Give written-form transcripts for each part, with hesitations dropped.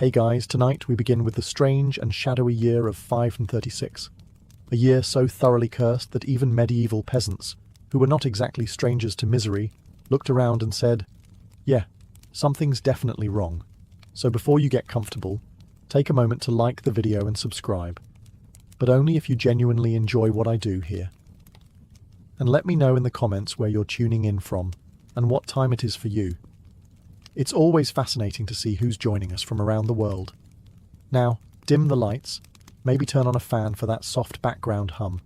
Hey guys, tonight we begin with the strange and shadowy year of 536. A year so thoroughly cursed that even medieval peasants, who were not exactly strangers to misery, looked around and said, yeah, something's definitely wrong. So before you get comfortable, take a moment to like the video and subscribe. But only if you genuinely enjoy what I do here. And let me know in the comments where you're tuning in from and what time it is for you. It's always fascinating to see who's joining us from around the world. Now, dim the lights, maybe turn on a fan for that soft background hum,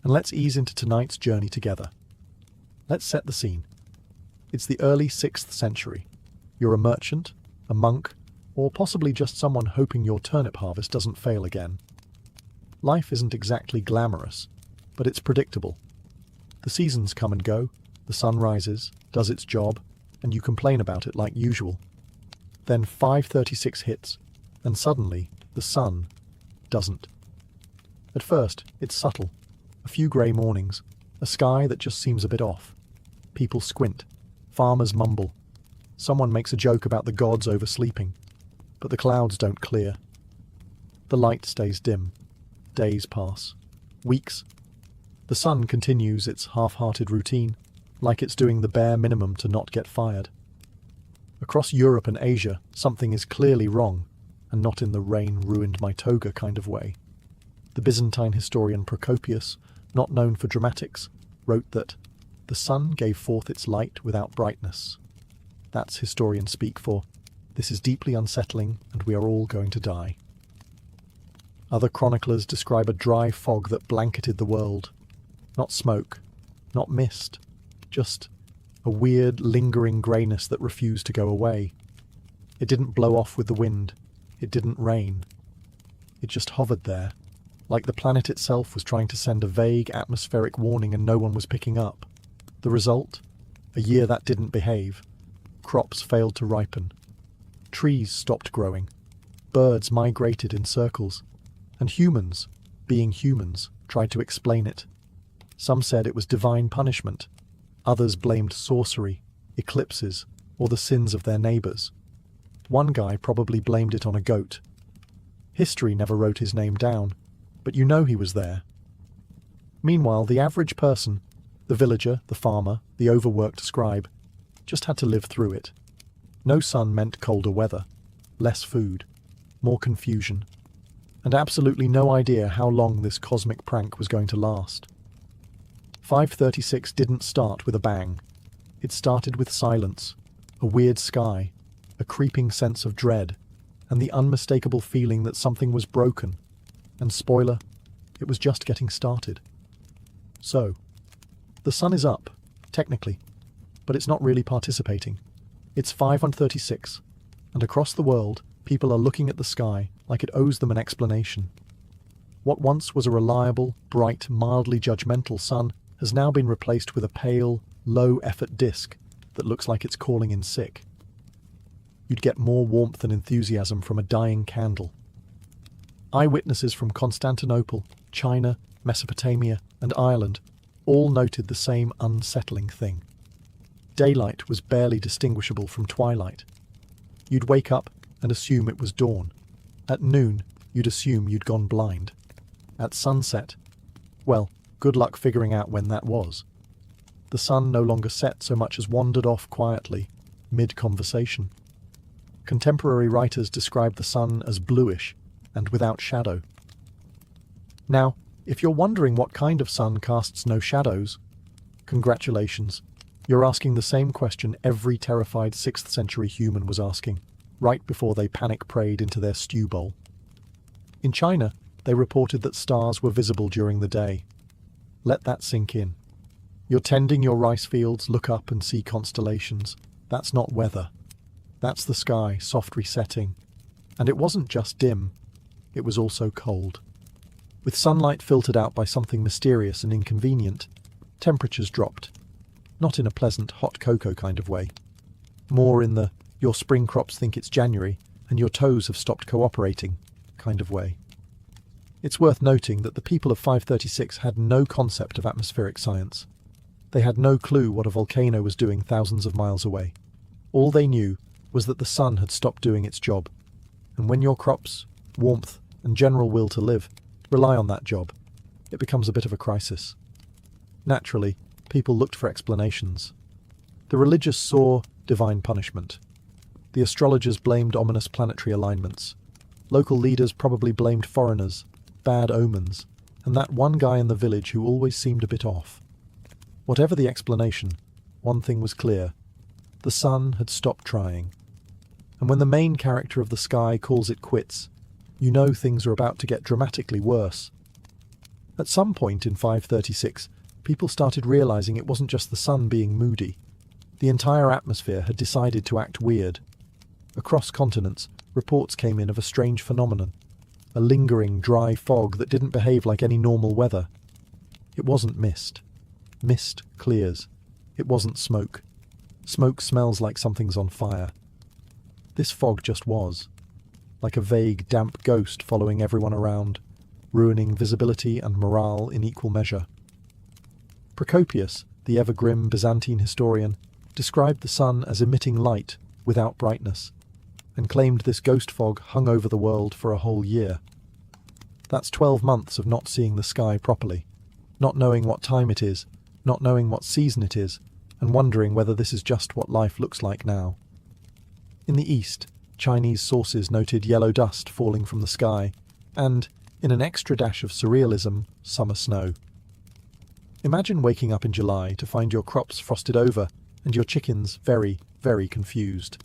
and let's ease into tonight's journey together. Let's set the scene. It's the early 6th century. You're a merchant, a monk, or possibly just someone hoping your turnip harvest doesn't fail again. Life isn't exactly glamorous, but it's predictable. The seasons come and go, the sun rises, does its job, and you complain about it like usual. Then 536 hits, and suddenly the sun doesn't. At first, it's subtle. A few grey mornings, a sky that just seems a bit off. People squint, farmers mumble. Someone makes a joke about the gods oversleeping, but the clouds don't clear. The light stays dim. Days pass. Weeks. The sun continues its half-hearted routine, like it's doing the bare minimum to not get fired. Across Europe and Asia, something is clearly wrong, and not in the rain ruined my toga kind of way. The Byzantine historian Procopius, not known for dramatics, wrote that the sun gave forth its light without brightness. That's historian speak for, this is deeply unsettling and we are all going to die. Other chroniclers describe a dry fog that blanketed the world. Not smoke, not mist, just a weird, lingering greyness that refused to go away. It didn't blow off with the wind. It didn't rain. It just hovered there, like the planet itself was trying to send a vague atmospheric warning and no one was picking up. The result? A year that didn't behave. Crops failed to ripen. Trees stopped growing. Birds migrated in circles. And humans, being humans, tried to explain it. Some said it was divine punishment. Others blamed sorcery, eclipses, or the sins of their neighbours. One guy probably blamed it on a goat. History never wrote his name down, but you know he was there. Meanwhile, the average person, the villager, the farmer, the overworked scribe, just had to live through it. No sun meant colder weather, less food, more confusion, and absolutely no idea how long this cosmic prank was going to last. 536 didn't start with a bang. It started with silence, a weird sky, a creeping sense of dread, and the unmistakable feeling that something was broken. And spoiler, it was just getting started. So, the sun is up, technically, but it's not really participating. It's 536, and across the world, people are looking at the sky like it owes them an explanation. What once was a reliable, bright, mildly judgmental sun has now been replaced with a pale, low-effort disk that looks like it's calling in sick. You'd get more warmth and enthusiasm from a dying candle. Eyewitnesses from Constantinople, China, Mesopotamia, and Ireland all noted the same unsettling thing. Daylight was barely distinguishable from twilight. You'd wake up and assume it was dawn. At noon, you'd assume you'd gone blind. At sunset, well, good luck figuring out when that was. The sun no longer set so much as wandered off quietly, mid-conversation. Contemporary writers describe the sun as bluish and without shadow. Now, if you're wondering what kind of sun casts no shadows, congratulations. You're asking the same question every terrified 6th century human was asking, right before they panic-prayed into their stew bowl. In China, they reported that stars were visible during the day. Let that sink in. You're tending your rice fields, look up and see constellations. That's not weather. That's the sky, soft resetting. And it wasn't just dim, it was also cold. With sunlight filtered out by something mysterious and inconvenient, temperatures dropped. Not in a pleasant hot cocoa kind of way. More in the, your spring crops think it's January and your toes have stopped cooperating kind of way. It's worth noting that the people of 536 had no concept of atmospheric science. They had no clue what a volcano was doing thousands of miles away. All they knew was that the sun had stopped doing its job, And when your crops, warmth, and general will to live rely on that job, it becomes a bit of a crisis. Naturally, people looked for explanations. The religious saw divine punishment. The astrologers blamed ominous planetary alignments. Local leaders probably blamed foreigners, bad omens, and that one guy in the village who always seemed a bit off. Whatever the explanation, one thing was clear. The sun had stopped trying. And when the main character of the sky calls it quits, you know things are about to get dramatically worse. At some point in 536, people started realizing it wasn't just the sun being moody. The entire atmosphere had decided to act weird. Across continents, reports came in of a strange phenomenon. A lingering, dry fog that didn't behave like any normal weather. It wasn't mist. Mist clears. It wasn't smoke. Smoke smells like something's on fire. This fog just was. Like a vague, damp ghost following everyone around, ruining visibility and morale in equal measure. Procopius, the ever-grim Byzantine historian, described the sun as emitting light without brightness, and claimed this ghost fog hung over the world for a whole year. That's 12 months of not seeing the sky properly, not knowing what time it is, not knowing what season it is, and wondering whether this is just what life looks like now. In the east, Chinese sources noted yellow dust falling from the sky, and, in an extra dash of surrealism, summer snow. Imagine waking up in July to find your crops frosted over and your chickens very, very confused.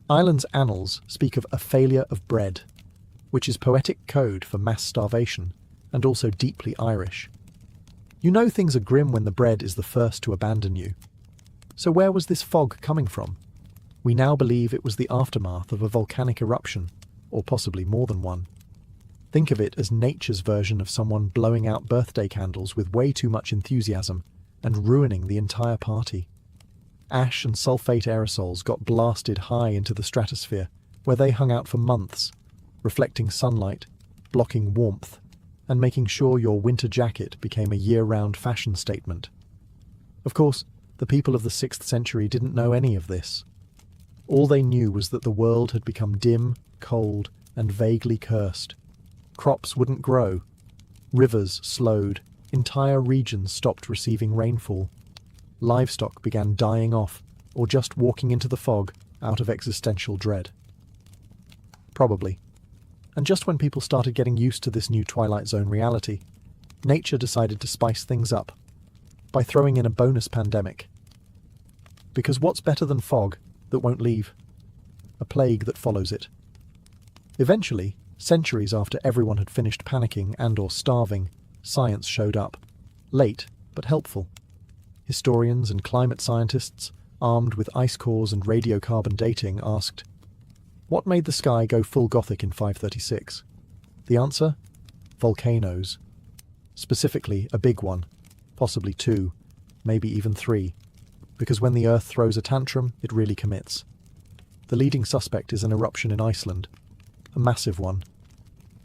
Ireland's annals speak of a failure of bread, which is poetic code for mass starvation, and also deeply Irish. You know things are grim when the bread is the first to abandon you. So where was this fog coming from? We now believe it was the aftermath of a volcanic eruption, or possibly more than one. Think of it as nature's version of someone blowing out birthday candles with way too much enthusiasm and ruining the entire party. Ash and sulfate aerosols got blasted high into the stratosphere, where they hung out for months, reflecting sunlight, blocking warmth, and making sure your winter jacket became a year-round fashion statement. Of course, the people of the 6th century didn't know any of this. All they knew was that the world had become dim, cold, and vaguely cursed. Crops wouldn't grow. Rivers slowed. Entire regions stopped receiving rainfall. Livestock began dying off, or just walking into the fog out of existential dread. Probably. And just when people started getting used to this new Twilight Zone reality, nature decided to spice things up by throwing in a bonus pandemic. Because what's better than fog that won't leave? A plague that follows it. Eventually, centuries after everyone had finished panicking and/or starving, science showed up. Late, but helpful. Historians and climate scientists, armed with ice cores and radiocarbon dating, asked, what made the sky go full Gothic in 536? The answer? Volcanoes. Specifically, a big one. Possibly 2, maybe even 3. Because when the Earth throws a tantrum, it really commits. The leading suspect is an eruption in Iceland. A massive one.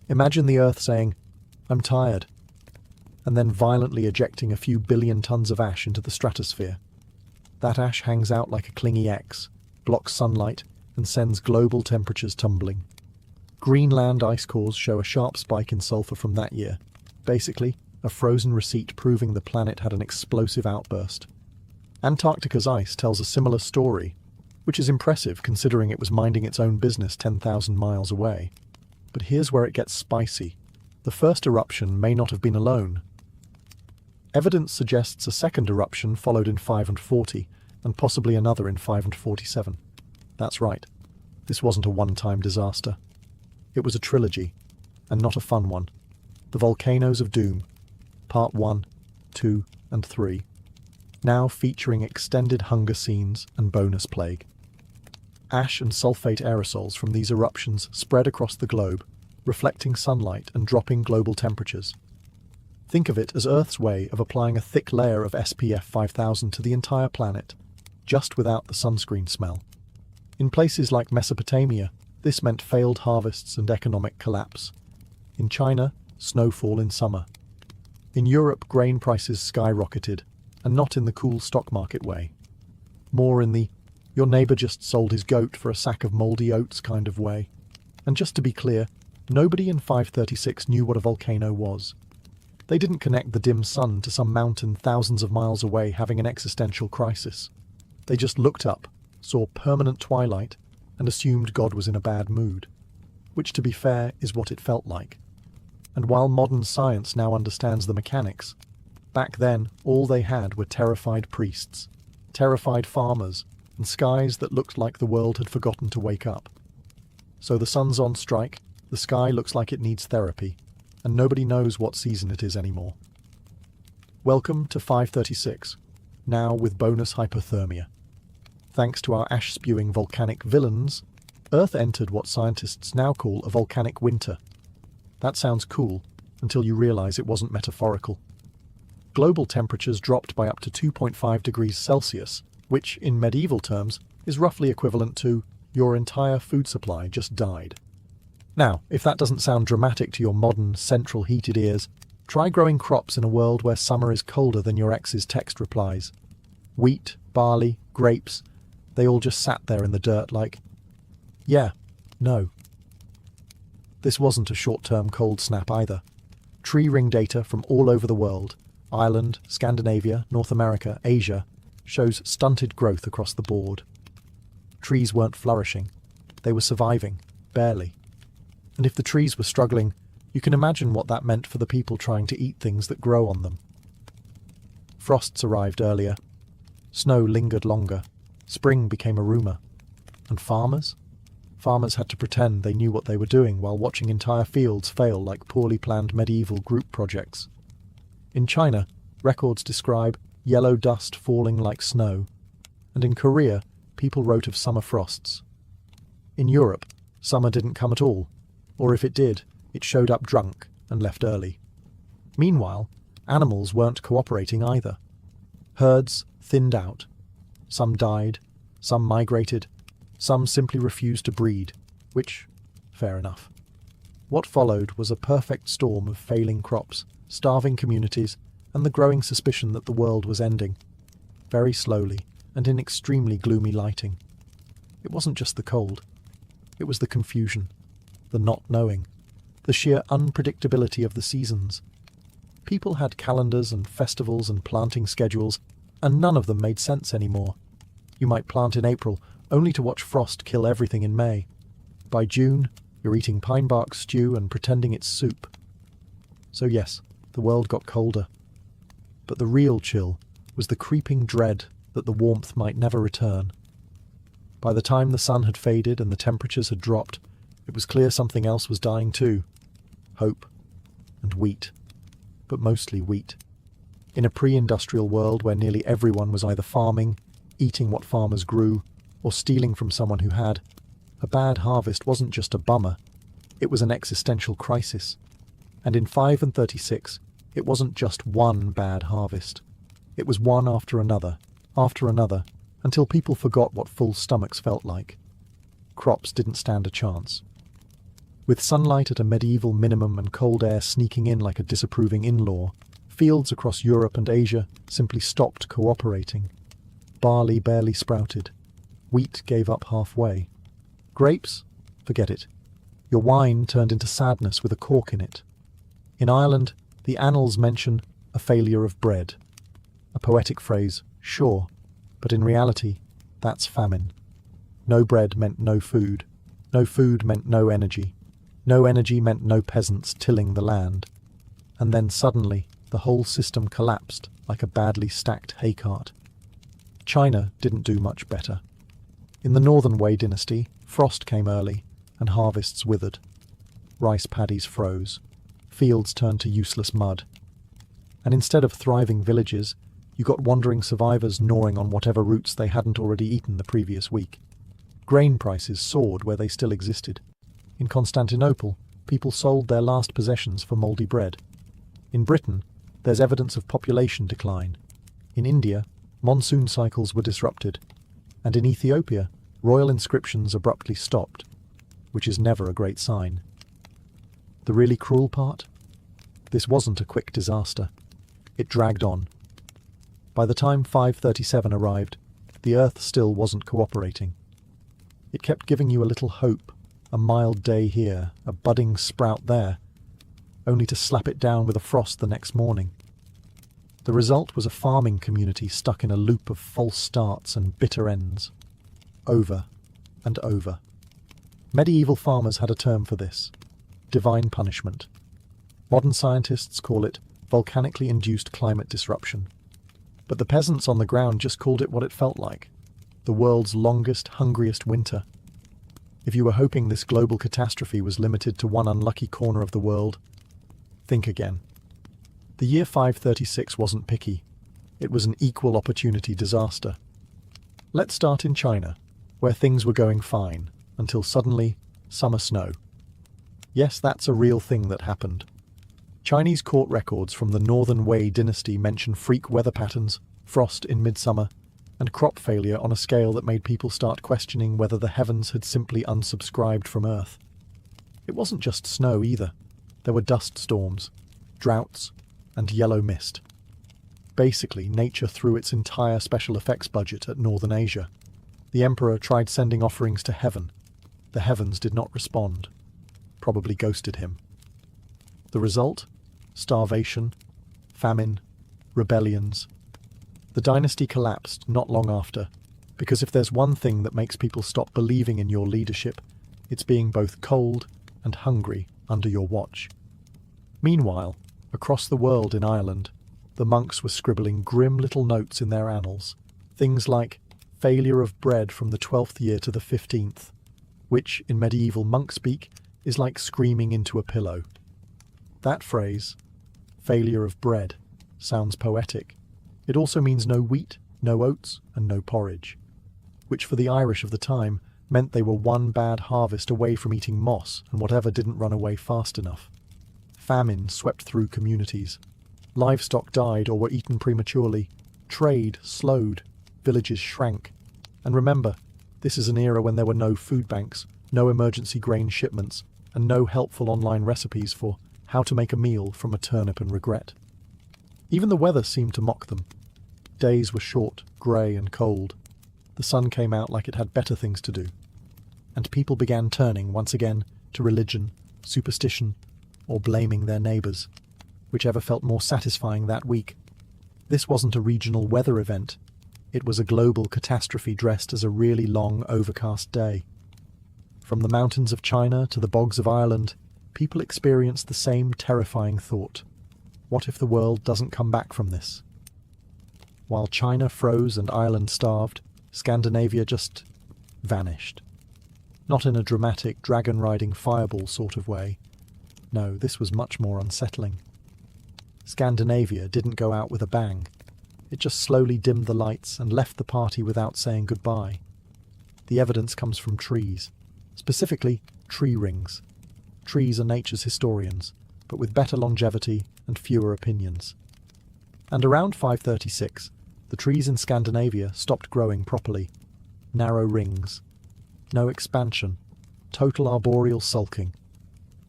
Imagine the Earth saying, I'm tired, and then violently ejecting a few billion tons of ash into the stratosphere. That ash hangs out like a clingy X, blocks sunlight, and sends global temperatures tumbling. Greenland ice cores show a sharp spike in sulfur from that year. Basically, a frozen receipt proving the planet had an explosive outburst. Antarctica's ice tells a similar story, which is impressive considering it was minding its own business 10,000 miles away. But here's where it gets spicy. The first eruption may not have been alone. Evidence suggests a second eruption followed in 540, and possibly another in 547. That's right. This wasn't a one-time disaster. It was a trilogy, and not a fun one. The Volcanoes of Doom, Part 1, 2, and 3. Now featuring extended hunger scenes and bonus plague. Ash and sulfate aerosols from these eruptions spread across the globe, reflecting sunlight and dropping global temperatures. Think of it as Earth's way of applying a thick layer of SPF 5000 to the entire planet, just without the sunscreen smell. In places like Mesopotamia, this meant failed harvests and economic collapse. In China, snowfall in summer. In Europe, grain prices skyrocketed, and not in the cool stock market way. More in the, your neighbour just sold his goat for a sack of mouldy oats kind of way. And just to be clear, nobody in 536 knew what a volcano was. They didn't connect the dim sun to some mountain thousands of miles away having an existential crisis. They just looked up, saw permanent twilight, and assumed God was in a bad mood. Which, to be fair, is what it felt like. And while modern science now understands the mechanics, back then all they had were terrified priests, terrified farmers, and skies that looked like the world had forgotten to wake up. So the sun's on strike, the sky looks like it needs therapy, and nobody knows what season it is anymore. Welcome to 536, now with bonus hypothermia. Thanks to our ash-spewing volcanic villains, Earth entered what scientists now call a volcanic winter. That sounds cool, until you realize it wasn't metaphorical. Global temperatures dropped by up to 2.5 degrees Celsius, which, in medieval terms, is roughly equivalent to your entire food supply just died. Now, if that doesn't sound dramatic to your modern, central heated ears, try growing crops in a world where summer is colder than your ex's text replies. Wheat, barley, grapes, they all just sat there in the dirt like, yeah, no. This wasn't a short-term cold snap either. Tree ring data from all over the world, Ireland, Scandinavia, North America, Asia, shows stunted growth across the board. Trees weren't flourishing. They were surviving, barely. And if the trees were struggling, you can imagine what that meant for the people trying to eat things that grow on them. Frosts arrived earlier. Snow lingered longer. Spring became a rumour. And farmers? Farmers had to pretend they knew what they were doing while watching entire fields fail like poorly planned medieval group projects. In China, records describe yellow dust falling like snow, and in Korea, people wrote of summer frosts. In Europe, summer didn't come at all, or if it did, it showed up drunk and left early. Meanwhile, animals weren't cooperating either. Herds thinned out. Some died, some migrated, some simply refused to breed, which, fair enough. What followed was a perfect storm of failing crops, starving communities, and the growing suspicion that the world was ending, very slowly and in extremely gloomy lighting. It wasn't just the cold. It was the confusion, the not knowing, the sheer unpredictability of the seasons. People had calendars and festivals and planting schedules, and none of them made sense anymore. You might plant in April, only to watch frost kill everything in May. By June, you're eating pine bark stew and pretending it's soup. So yes, the world got colder. But the real chill was the creeping dread that the warmth might never return. By the time the sun had faded and the temperatures had dropped, it was clear something else was dying too. Hope. And wheat. But mostly wheat. In a pre-industrial world where nearly everyone was either farming, eating what farmers grew, or stealing from someone who had, a bad harvest wasn't just a bummer, it was an existential crisis. And in 536, it wasn't just one bad harvest. It was one after another, until people forgot what full stomachs felt like. Crops didn't stand a chance. With sunlight at a medieval minimum and cold air sneaking in like a disapproving in-law, fields across Europe and Asia simply stopped cooperating. Barley barely sprouted. Wheat gave up halfway. Grapes? Forget it. Your wine turned into sadness with a cork in it. In Ireland, the annals mention a failure of bread. A poetic phrase, sure, but in reality, that's famine. No bread meant no food. No food meant no energy. No energy meant no peasants tilling the land. And then suddenly, the whole system collapsed like a badly stacked hay cart. China didn't do much better. In the Northern Wei dynasty, frost came early, and harvests withered. Rice paddies froze. Fields turned to useless mud. And instead of thriving villages, you got wandering survivors gnawing on whatever roots they hadn't already eaten the previous week. Grain prices soared where they still existed. In Constantinople, people sold their last possessions for mouldy bread. In Britain, there's evidence of population decline. In India, monsoon cycles were disrupted. And in Ethiopia, royal inscriptions abruptly stopped, which is never a great sign. The really cruel part? This wasn't a quick disaster. It dragged on. By the time 537 arrived, the Earth still wasn't cooperating. It kept giving you a little hope, a mild day here, a budding sprout there, only to slap it down with a frost the next morning. The result was a farming community stuck in a loop of false starts and bitter ends. Over and over. Medieval farmers had a term for this: divine punishment. Modern scientists call it volcanically induced climate disruption. But the peasants on the ground just called it what it felt like: the world's longest, hungriest winter. If you were hoping this global catastrophe was limited to one unlucky corner of the world, think again. The year 536 wasn't picky. It was an equal opportunity disaster. Let's start in China, where things were going fine, until suddenly, summer snow. Yes, that's a real thing that happened. Chinese court records from the Northern Wei dynasty mention freak weather patterns, frost in midsummer, and crop failure on a scale that made people start questioning whether the heavens had simply unsubscribed from Earth. It wasn't just snow either. There were dust storms, droughts, and yellow mist. Basically, nature threw its entire special effects budget at Northern Asia. The emperor tried sending offerings to heaven. The heavens did not respond. Probably ghosted him. The result? Starvation, famine, rebellions. The dynasty collapsed not long after, because if there's one thing that makes people stop believing in your leadership, it's being both cold and hungry under your watch. Meanwhile, across the world in Ireland, the monks were scribbling grim little notes in their annals, things like failure of bread from the 12th year to the 15th, which, in medieval monk speak, is like screaming into a pillow. That phrase, failure of bread, sounds poetic. It also means no wheat, no oats, and no porridge, which for the Irish of the time meant they were one bad harvest away from eating moss and whatever didn't run away fast enough. Famine swept through communities. Livestock died or were eaten prematurely. Trade slowed. Villages shrank. And remember, this is an era when there were no food banks, no emergency grain shipments, and no helpful online recipes for how to make a meal from a turnip and regret. Even the weather seemed to mock them. Days were short, grey and cold. The sun came out like it had better things to do. And people began turning once again to religion, superstition, or blaming their neighbours, whichever felt more satisfying that week. This wasn't a regional weather event. It was a global catastrophe dressed as a really long, overcast day. From the mountains of China to the bogs of Ireland, people experienced the same terrifying thought. What if the world doesn't come back from this? While China froze and Ireland starved, Scandinavia just vanished. Not in a dramatic, dragon-riding fireball sort of way. No, this was much more unsettling. Scandinavia didn't go out with a bang. It just slowly dimmed the lights and left the party without saying goodbye. The evidence comes from trees. Specifically, tree rings. Trees are nature's historians, but with better longevity and fewer opinions. And around 536, the trees in Scandinavia stopped growing properly. Narrow rings. No expansion. Total arboreal sulking.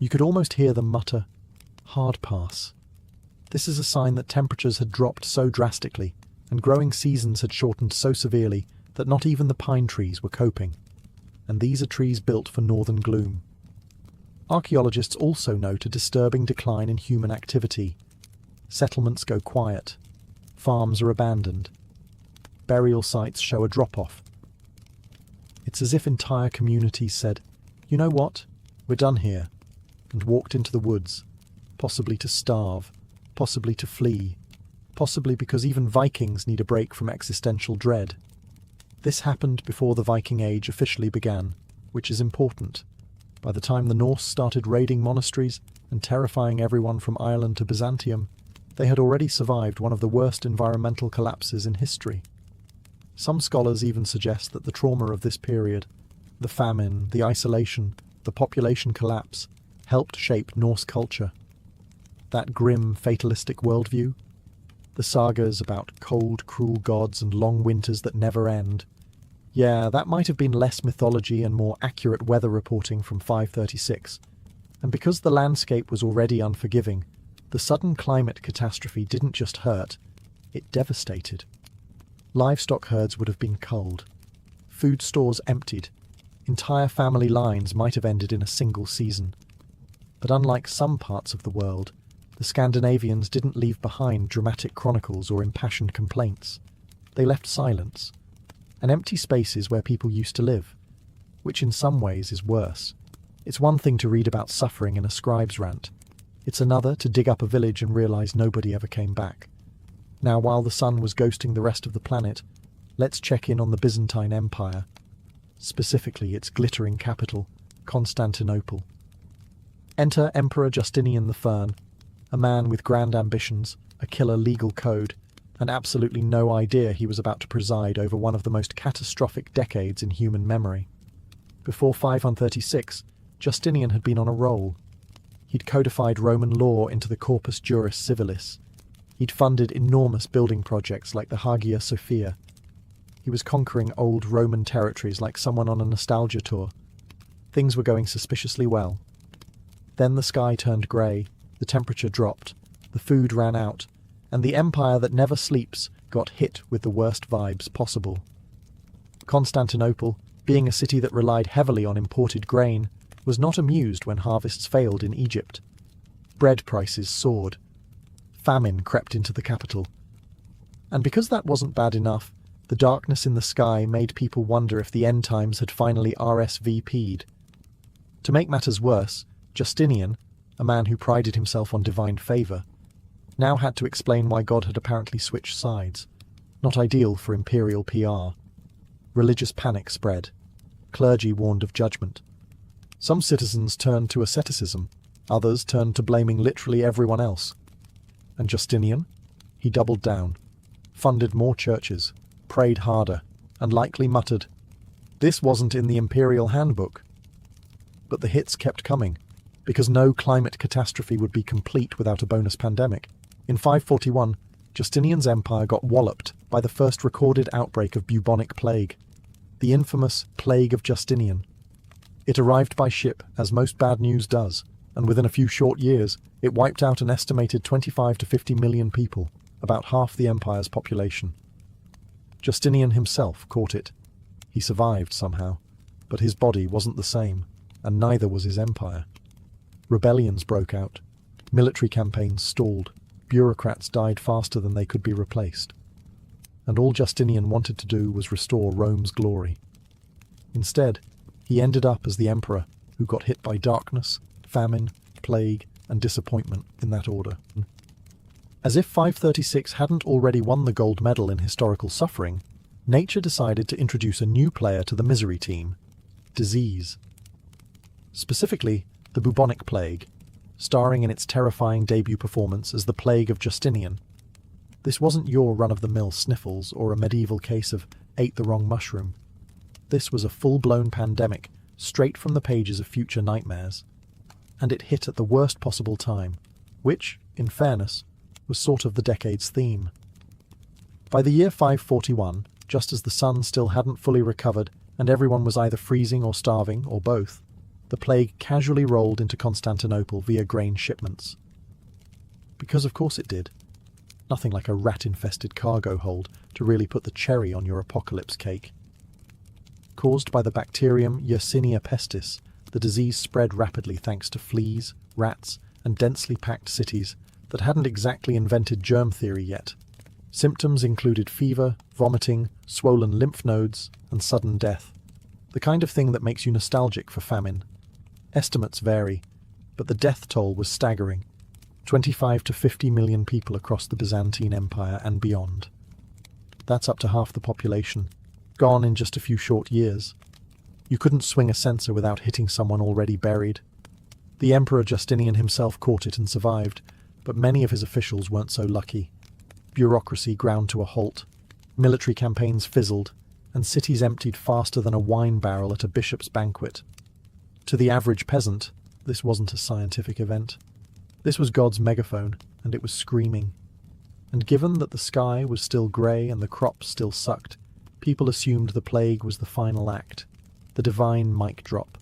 You could almost hear them mutter, "Hard pass." This is a sign that temperatures had dropped so drastically, and growing seasons had shortened so severely that not even the pine trees were coping. And these are trees built for northern gloom. Archaeologists also note a disturbing decline in human activity. Settlements go quiet. Farms are abandoned. Burial sites show a drop-off. It's as if entire communities said, "You know what? We're done here," and walked into the woods, possibly to starve, possibly to flee, possibly because even Vikings need a break from existential dread. This happened before the Viking Age officially began, which is important. By the time the Norse started raiding monasteries and terrifying everyone from Ireland to Byzantium, they had already survived one of the worst environmental collapses in history. Some scholars even suggest that the trauma of this period, the famine, the isolation, the population collapse, helped shape Norse culture. That grim, fatalistic worldview, the sagas about cold, cruel gods and long winters that never end. Yeah, that might have been less mythology and more accurate weather reporting from 536. And because the landscape was already unforgiving, the sudden climate catastrophe didn't just hurt, it devastated. Livestock herds would have been culled, food stores emptied, Entire family lines might have ended in a single season. But unlike some parts of the world, the Scandinavians didn't leave behind dramatic chronicles or impassioned complaints. They left silence, and empty spaces where people used to live, which in some ways is worse. It's one thing to read about suffering in a scribe's rant. It's another to dig up a village and realise nobody ever came back. Now, while the sun was ghosting the rest of the planet, let's check in on the Byzantine Empire, specifically its glittering capital, Constantinople. Enter Emperor Justinian the Fern, a man with grand ambitions, a killer legal code, and absolutely no idea he was about to preside over one of the most catastrophic decades in human memory. Before 536, Justinian had been on a roll. He'd codified Roman law into the Corpus Juris Civilis. He'd funded enormous building projects like the Hagia Sophia. He was conquering old Roman territories like someone on a nostalgia tour. Things were going suspiciously well. Then the sky turned grey, the temperature dropped, the food ran out, and the empire that never sleeps got hit with the worst vibes possible. Constantinople, being a city that relied heavily on imported grain, was not amused when harvests failed in Egypt. Bread prices soared. Famine crept into the capital. And because that wasn't bad enough, the darkness in the sky made people wonder if the end times had finally RSVP'd. To make matters worse, Justinian, a man who prided himself on divine favour, now had to explain why God had apparently switched sides. Not ideal for imperial PR. Religious panic spread. Clergy warned of judgment. Some citizens turned to asceticism, others turned to blaming literally everyone else. And Justinian? He doubled down, funded more churches, prayed harder, and likely muttered, "This wasn't in the imperial handbook." But the hits kept coming, because no climate catastrophe would be complete without a bonus pandemic. In 541, Justinian's empire got walloped by the first recorded outbreak of bubonic plague, the infamous Plague of Justinian. It arrived by ship, as most bad news does, and within a few short years, it wiped out an estimated 25 to 50 million people, about half the empire's population. Justinian himself caught it. He survived somehow, but his body wasn't the same, and neither was his empire. Rebellions broke out. Military campaigns stalled. Bureaucrats died faster than they could be replaced. And all Justinian wanted to do was restore Rome's glory. Instead, he ended up as the emperor who got hit by darkness, famine, plague, and disappointment in that order. As if 536 hadn't already won the gold medal in historical suffering, nature decided to introduce a new player to the misery team: disease. Specifically, the bubonic plague, starring in its terrifying debut performance as the Plague of Justinian. This wasn't your run-of-the-mill sniffles or a medieval case of ate the wrong mushroom. This was a full-blown pandemic, straight from the pages of future nightmares. And it hit at the worst possible time, which, in fairness, was sort of the decade's theme. By the year 541, just as the sun still hadn't fully recovered and everyone was either freezing or starving, or both, the plague casually rolled into Constantinople via grain shipments. Because of course it did. Nothing like a rat-infested cargo hold to really put the cherry on your apocalypse cake. Caused by the bacterium Yersinia pestis, the disease spread rapidly thanks to fleas, rats, and densely packed cities that hadn't exactly invented germ theory yet. Symptoms included fever, vomiting, swollen lymph nodes, and sudden death. The kind of thing that makes you nostalgic for famine. Estimates vary, but the death toll was staggering. 25 to 50 million people across the Byzantine Empire and beyond. That's up to half the population, gone in just a few short years. You couldn't swing a censer without hitting someone already buried. The Emperor Justinian himself caught it and survived, but many of his officials weren't so lucky. Bureaucracy ground to a halt, military campaigns fizzled, and cities emptied faster than a wine barrel at a bishop's banquet. To the average peasant, this wasn't a scientific event. This was God's megaphone, and it was screaming. And given that the sky was still grey and the crops still sucked, people assumed the plague was the final act, the divine mic drop.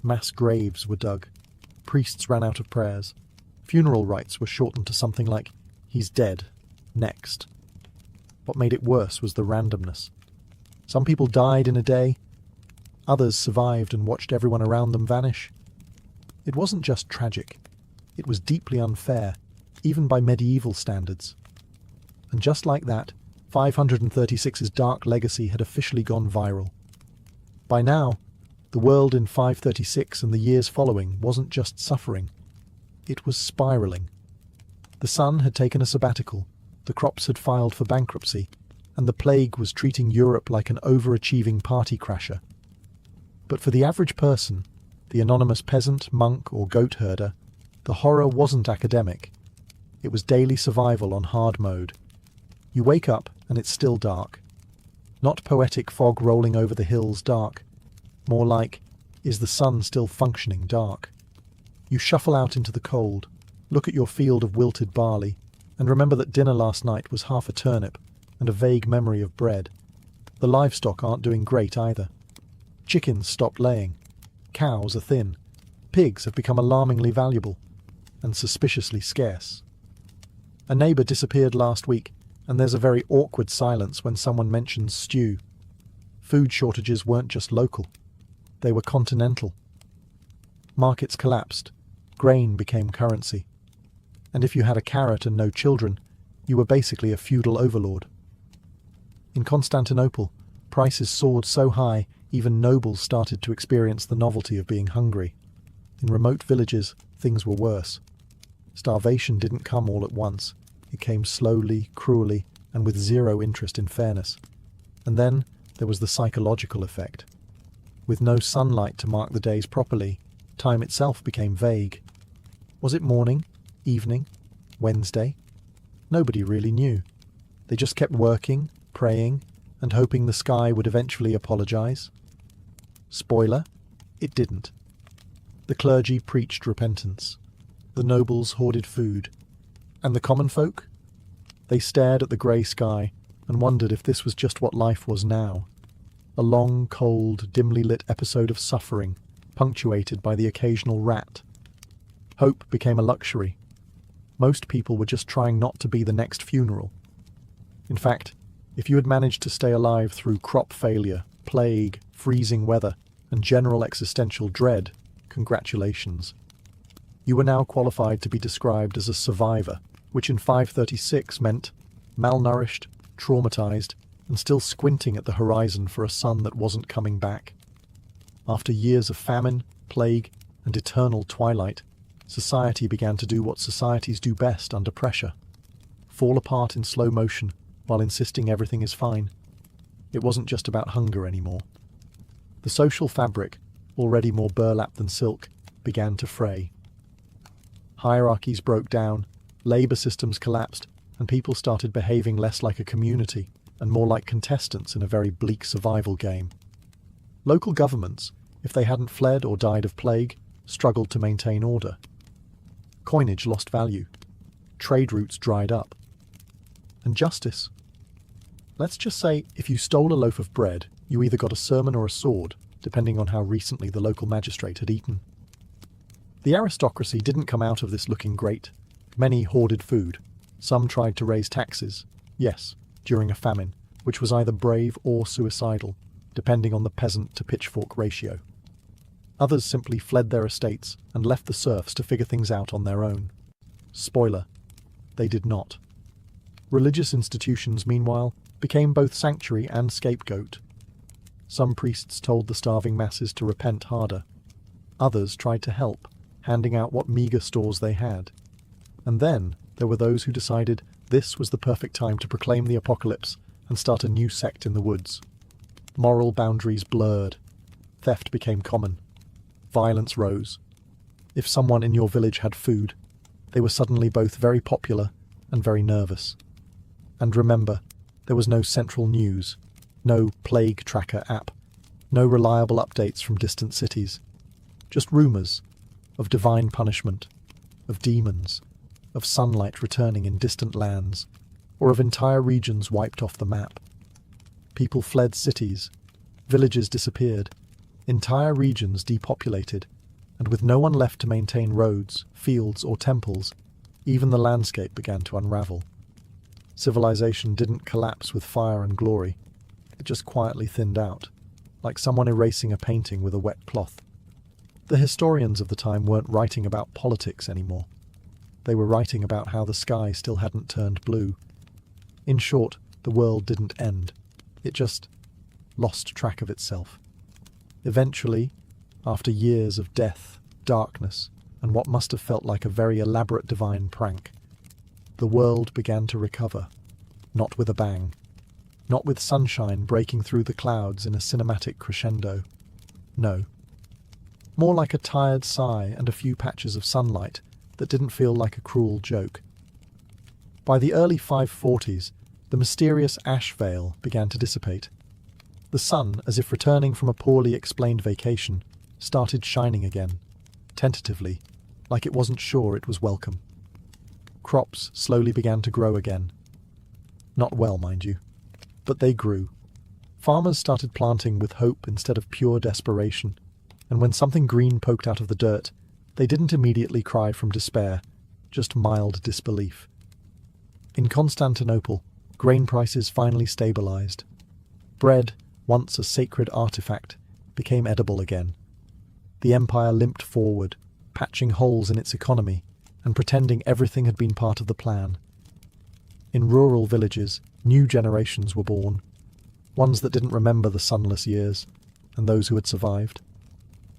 Mass graves were dug. Priests ran out of prayers. Funeral rites were shortened to something like, "He's dead. Next." What made it worse was the randomness. Some people died in a day. Others survived and watched everyone around them vanish. It wasn't just tragic. It was deeply unfair, even by medieval standards. And just like that, 536's dark legacy had officially gone viral. By now, the world in 536 and the years following wasn't just suffering. It was spiraling. The sun had taken a sabbatical, the crops had filed for bankruptcy, and the plague was treating Europe like an overachieving party crasher. But for the average person, the anonymous peasant, monk, or goat herder, the horror wasn't academic. It was daily survival on hard mode. You wake up and it's still dark. Not poetic fog rolling over the hills dark. More like, is the sun still functioning dark? You shuffle out into the cold, look at your field of wilted barley, and remember that dinner last night was half a turnip and a vague memory of bread. The livestock aren't doing great either. Chickens stopped laying. Cows are thin. Pigs have become alarmingly valuable and suspiciously scarce. A neighbour disappeared last week, and there's a very awkward silence when someone mentions stew. Food shortages weren't just local. They were continental. Markets collapsed. Grain became currency. And if you had a carrot and no children, you were basically a feudal overlord. In Constantinople, prices soared so high, even nobles started to experience the novelty of being hungry. In remote villages, things were worse. Starvation didn't come all at once. It came slowly, cruelly, and with zero interest in fairness. And then there was the psychological effect. With no sunlight to mark the days properly, time itself became vague. Was it morning, evening, Wednesday? Nobody really knew. They just kept working, praying, and hoping the sky would eventually apologize. Spoiler, it didn't. The clergy preached repentance. The nobles hoarded food. And the common folk? They stared at the grey sky and wondered if this was just what life was now. A long, cold, dimly lit episode of suffering, punctuated by the occasional rat. Hope became a luxury. Most people were just trying not to be the next funeral. In fact, if you had managed to stay alive through crop failure, plague, freezing weather, and general existential dread, congratulations. You were now qualified to be described as a survivor, which in 536 meant malnourished, traumatized, and still squinting at the horizon for a sun that wasn't coming back. After years of famine, plague, and eternal twilight, society began to do what societies do best under pressure: fall apart in slow motion while insisting everything is fine. It wasn't just about hunger anymore. The social fabric, already more burlap than silk, began to fray. Hierarchies broke down, labour systems collapsed, and people started behaving less like a community and more like contestants in a very bleak survival game. Local governments, if they hadn't fled or died of plague, struggled to maintain order. Coinage lost value. Trade routes dried up. And justice? Let's just say if you stole a loaf of bread, you either got a sermon or a sword, depending on how recently the local magistrate had eaten. The aristocracy didn't come out of this looking great. Many hoarded food. Some tried to raise taxes. Yes, during a famine, which was either brave or suicidal, depending on the peasant-to-pitchfork ratio. Others simply fled their estates and left the serfs to figure things out on their own. Spoiler, they did not. Religious institutions, meanwhile, became both sanctuary and scapegoat. Some priests told the starving masses to repent harder. Others tried to help, handing out what meagre stores they had. And then there were those who decided this was the perfect time to proclaim the apocalypse and start a new sect in the woods. Moral boundaries blurred. Theft became common. Violence rose. If someone in your village had food, they were suddenly both very popular and very nervous. And remember, there was no central news, no plague tracker app, no reliable updates from distant cities. Just rumours of divine punishment, of demons, of sunlight returning in distant lands, or of entire regions wiped off the map. People fled cities, villages disappeared, entire regions depopulated, and with no one left to maintain roads, fields, or temples, even the landscape began to unravel. Civilization didn't collapse with fire and glory, it just quietly thinned out. like someone erasing a painting with a wet cloth. The historians of the time weren't writing about politics anymore. They were writing about how the sky still hadn't turned blue. In short, the world didn't end. It just lost track of itself. Eventually, after years of death, darkness, and what must have felt like a very elaborate divine prank, the world began to recover, not with a bang, not with sunshine breaking through the clouds in a cinematic crescendo. No. More like a tired sigh and a few patches of sunlight that didn't feel like a cruel joke. By the early 540s, the mysterious ash veil began to dissipate. The sun, as if returning from a poorly explained vacation, started shining again, tentatively, like it wasn't sure it was welcome. Crops slowly began to grow again. Not well, mind you, but they grew. Farmers started planting with hope instead of pure desperation, and when something green poked out of the dirt, they didn't immediately cry from despair, just mild disbelief. In Constantinople, grain prices finally stabilized. Bread, once a sacred artifact, became edible again. The empire limped forward, patching holes in its economy and pretending everything had been part of the plan. In rural villages, new generations were born, ones that didn't remember the sunless years, and those who had survived.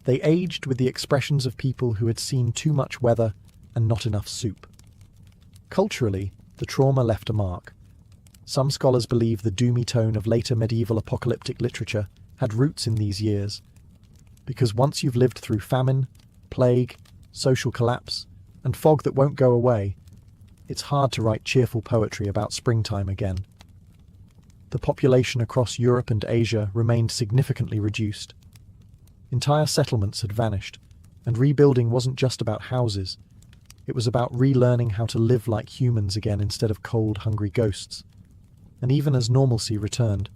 They aged with the expressions of people who had seen too much weather and not enough soup. Culturally, the trauma left a mark. Some scholars believe the doomy tone of later medieval apocalyptic literature had roots in these years, because once you've lived through famine, plague, social collapse, and fog that won't go away, it's hard to write cheerful poetry about springtime again. The population across Europe and Asia remained significantly reduced. Entire settlements had vanished, and rebuilding wasn't just about houses. It was about relearning how to live like humans again instead of cold, hungry ghosts. And even as normalcy returned,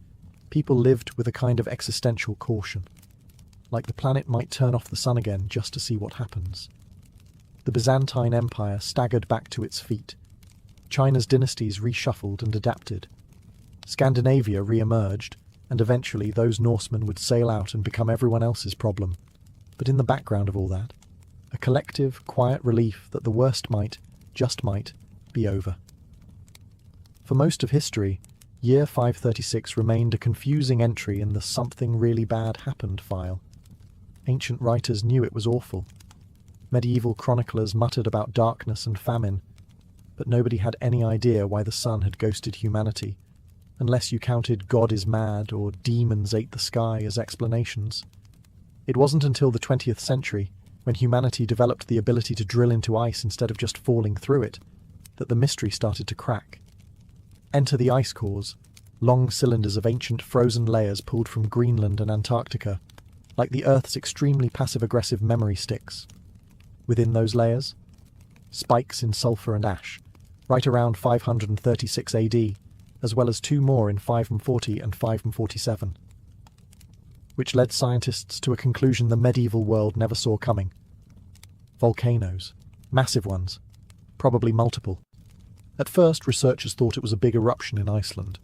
people lived with a kind of existential caution, like the planet might turn off the sun again just to see what happens. The Byzantine Empire staggered back to its feet. China's dynasties reshuffled and adapted. Scandinavia re-emerged, and eventually those Norsemen would sail out and become everyone else's problem. But in the background of all that, a collective, quiet relief that the worst might, just might, be over. For most of history, year 536 remained a confusing entry in the something really bad happened file. Ancient writers knew it was awful. Medieval chroniclers muttered about darkness and famine, but nobody had any idea why the sun had ghosted humanity, unless you counted God is mad or demons ate the sky as explanations. It wasn't until the 20th century, when humanity developed the ability to drill into ice instead of just falling through it, that the mystery started to crack. Enter the ice cores, long cylinders of ancient frozen layers pulled from Greenland and Antarctica, like the Earth's extremely passive-aggressive memory sticks. Within those layers, spikes in sulfur and ash, right around 536 AD, as well as two more in 540 and 547, which led scientists to a conclusion the medieval world never saw coming. Volcanoes. Massive ones. Probably multiple. At first, researchers thought it was a big eruption in Iceland.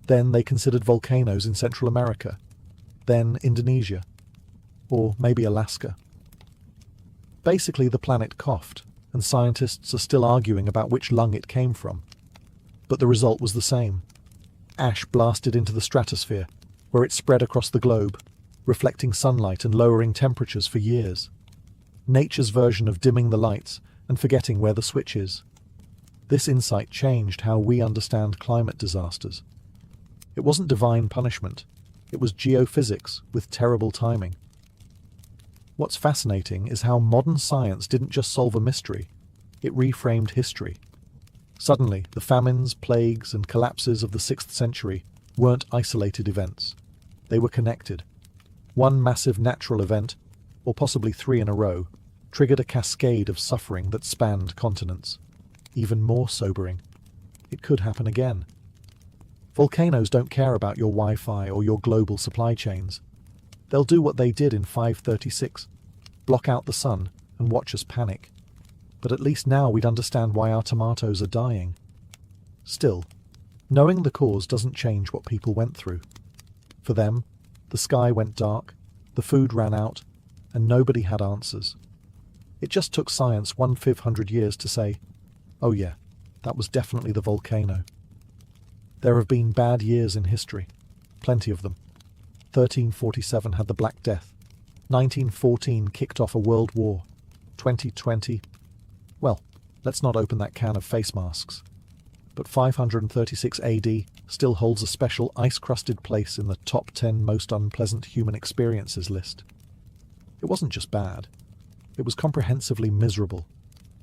Then they considered volcanoes in Central America. Then Indonesia. Or maybe Alaska. Basically, the planet coughed, and scientists are still arguing about which lung it came from. But the result was the same. Ash blasted into the stratosphere, where it spread across the globe, reflecting sunlight and lowering temperatures for years. Nature's version of dimming the lights and forgetting where the switch is. This insight changed how we understand climate disasters. It wasn't divine punishment. It was geophysics with terrible timing. What's fascinating is how modern science didn't just solve a mystery, it reframed history. Suddenly, the famines, plagues, and collapses of the 6th century weren't isolated events. They were connected. One massive natural event, or possibly 3 in a row, triggered a cascade of suffering that spanned continents. Even more sobering, it could happen again. Volcanoes don't care about your Wi-Fi or your global supply chains. They'll do what they did in 536, block out the sun and watch us panic. But at least now we'd understand why our tomatoes are dying. Still, knowing the cause doesn't change what people went through. For them, The sky went dark, the food ran out, and nobody had answers. It just took science 1,500 years to say, oh yeah, that was definitely the volcano. There have been bad years in history, plenty of them. 1347 had the Black Death. 1914 kicked off a world war. 2020, well, let's not open that can of face masks. But 536 AD still holds a special ice-crusted place in the top 10 most unpleasant human experiences list. It wasn't just bad. It was comprehensively miserable.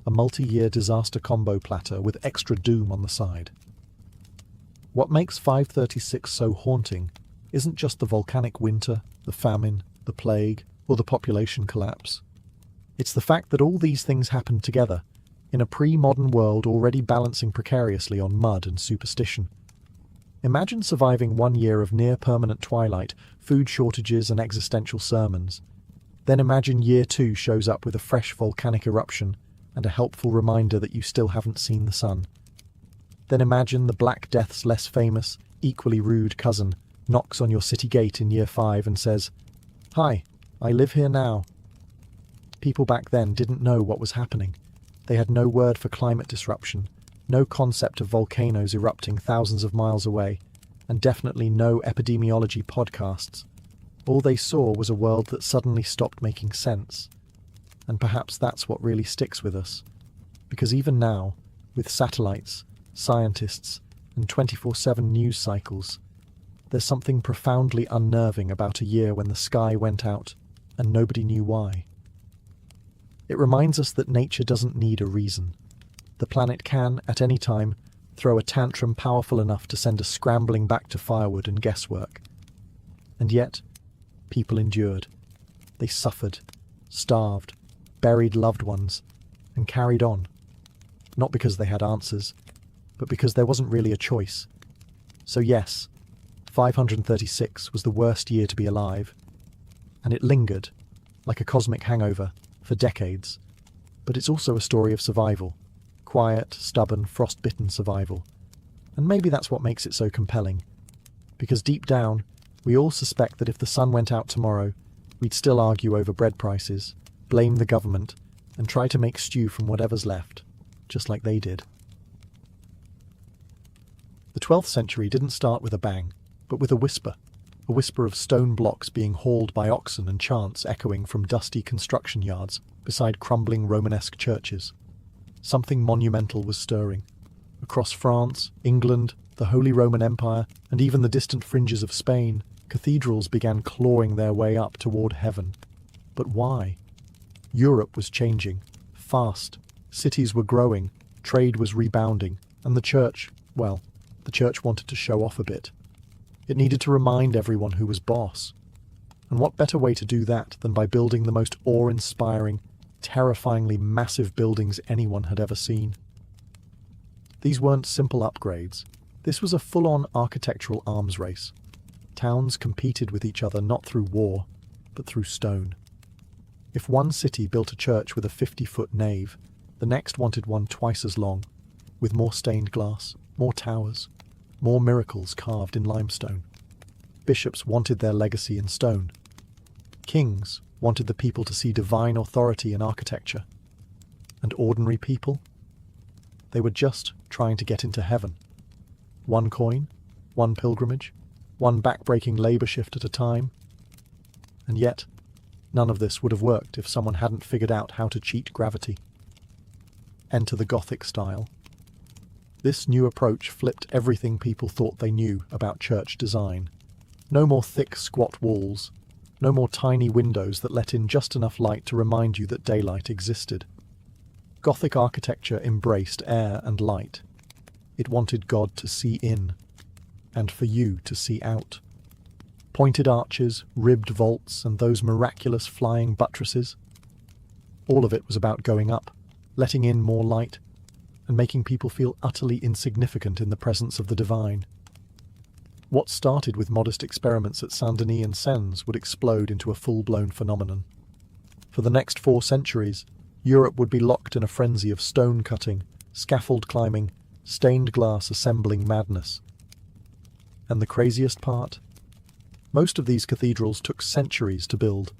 A multi-year disaster combo platter with extra doom on the side. What makes 536 so haunting isn't just the volcanic winter, the famine, the plague, or the population collapse. It's the fact that all these things happened together in a pre-modern world already balancing precariously on mud and superstition. Imagine surviving 1 year of near-permanent twilight, food shortages and existential sermons. Then imagine year 2 shows up with a fresh volcanic eruption and a helpful reminder that you still haven't seen the sun. Then imagine the Black Death's less famous, equally rude cousin knocks on your city gate in year 5 and says, "Hi, I live here now." People back then didn't know what was happening. They had no word for climate disruption, no concept of volcanoes erupting thousands of miles away, and definitely no epidemiology podcasts. All they saw was a world that suddenly stopped making sense. And perhaps that's what really sticks with us. Because even now, with satellites, scientists, and 24/7 news cycles, there's something profoundly unnerving about a year when the sky went out and nobody knew why. It reminds us that nature doesn't need a reason. The planet can, at any time, throw a tantrum powerful enough to send us scrambling back to firewood and guesswork. And yet, people endured. They suffered, starved, buried loved ones, and carried on. Not because they had answers, but because there wasn't really a choice. So yes, 536 was the worst year to be alive, and it lingered, like a cosmic hangover, for decades. But it's also a story of survival. Quiet, stubborn, frost-bitten survival. And maybe that's what makes it so compelling. Because deep down, we all suspect that if the sun went out tomorrow, we'd still argue over bread prices, blame the government, and try to make stew from whatever's left, just like they did. The 12th century didn't start with a bang, but with a whisper of stone blocks being hauled by oxen and chants echoing from dusty construction yards beside crumbling Romanesque churches. Something monumental was stirring. Across France, England, the Holy Roman Empire, and even the distant fringes of Spain, cathedrals began clawing their way up toward heaven. But why? Europe was changing, fast. Cities were growing, trade was rebounding, and the church wanted to show off a bit. It needed to remind everyone who was boss. And what better way to do that than by building the most awe-inspiring, terrifyingly massive buildings anyone had ever seen? These weren't simple upgrades. This was a full-on architectural arms race. Towns competed with each other not through war, but through stone. If one city built a church with a 50-foot nave, the next wanted one twice as long, with more stained glass, more towers, more miracles carved in limestone. Bishops wanted their legacy in stone. Kings wanted the people to see divine authority in architecture. And ordinary people? They were just trying to get into heaven. One coin, one pilgrimage, one back-breaking labor shift at a time. And yet, none of this would have worked if someone hadn't figured out how to cheat gravity. Enter the Gothic style. This new approach flipped everything people thought they knew about church design. No more thick, squat walls. No more tiny windows that let in just enough light to remind you that daylight existed. Gothic architecture embraced air and light. It wanted God to see in, and for you to see out. Pointed arches, ribbed vaults, and those miraculous flying buttresses. All of it was about going up, letting in more light, and making people feel utterly insignificant in the presence of the divine. What started with modest experiments at Saint-Denis and Sens would explode into a full-blown phenomenon. For the next 4 centuries, Europe would be locked in a frenzy of stone cutting, scaffold climbing, stained glass assembling madness. And the craziest part? Most of these cathedrals took centuries to build.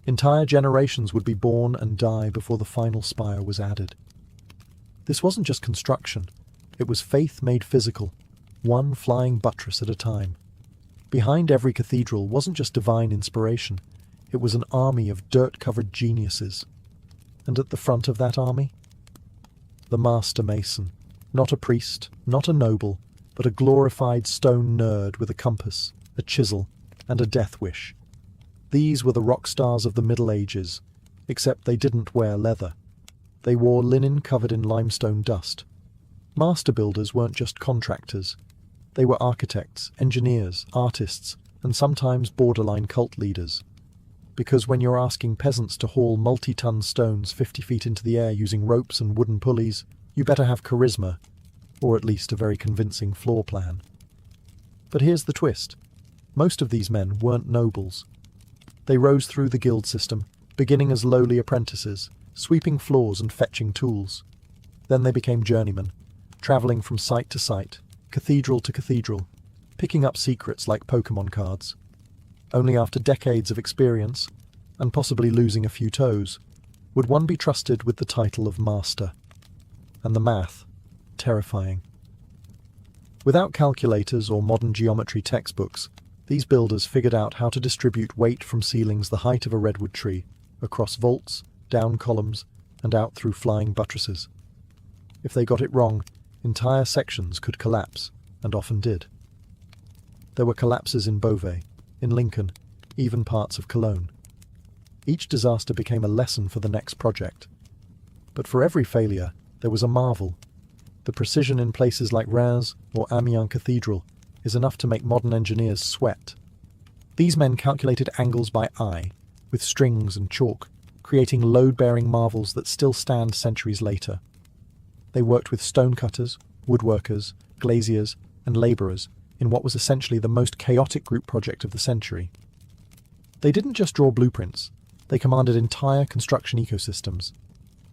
Entire generations would be born and die before the final spire was added. This wasn't just construction, it was faith made physical, one flying buttress at a time. Behind every cathedral wasn't just divine inspiration, it was an army of dirt-covered geniuses. And at the front of that army? The master mason. Not a priest, not a noble, but a glorified stone nerd with a compass, a chisel, and a death wish. These were the rock stars of the Middle Ages, except they didn't wear leather. They wore linen covered in limestone dust. Master builders weren't just contractors. They were architects, engineers, artists, and sometimes borderline cult leaders. Because when you're asking peasants to haul multi-ton stones 50 feet into the air using ropes and wooden pulleys, you better have charisma, or at least a very convincing floor plan. But here's the twist. Most of these men weren't nobles. They rose through the guild system, beginning as lowly apprentices, sweeping floors and fetching tools. Then they became journeymen, travelling from site to site, cathedral to cathedral, picking up secrets like Pokemon cards. Only after decades of experience, and possibly losing a few toes, would one be trusted with the title of master. And the math, terrifying. Without calculators or modern geometry textbooks, these builders figured out how to distribute weight from ceilings the height of a redwood tree, across vaults, down columns, and out through flying buttresses. If they got it wrong, entire sections could collapse, and often did. There were collapses in Beauvais, in Lincoln, even parts of Cologne. Each disaster became a lesson for the next project. But for every failure, there was a marvel. The precision in places like Reims or Amiens Cathedral is enough to make modern engineers sweat. These men calculated angles by eye, with strings and chalk, creating load-bearing marvels that still stand centuries later. They worked with stonecutters, woodworkers, glaziers, and labourers in what was essentially the most chaotic group project of the century. They didn't just draw blueprints, they commanded entire construction ecosystems.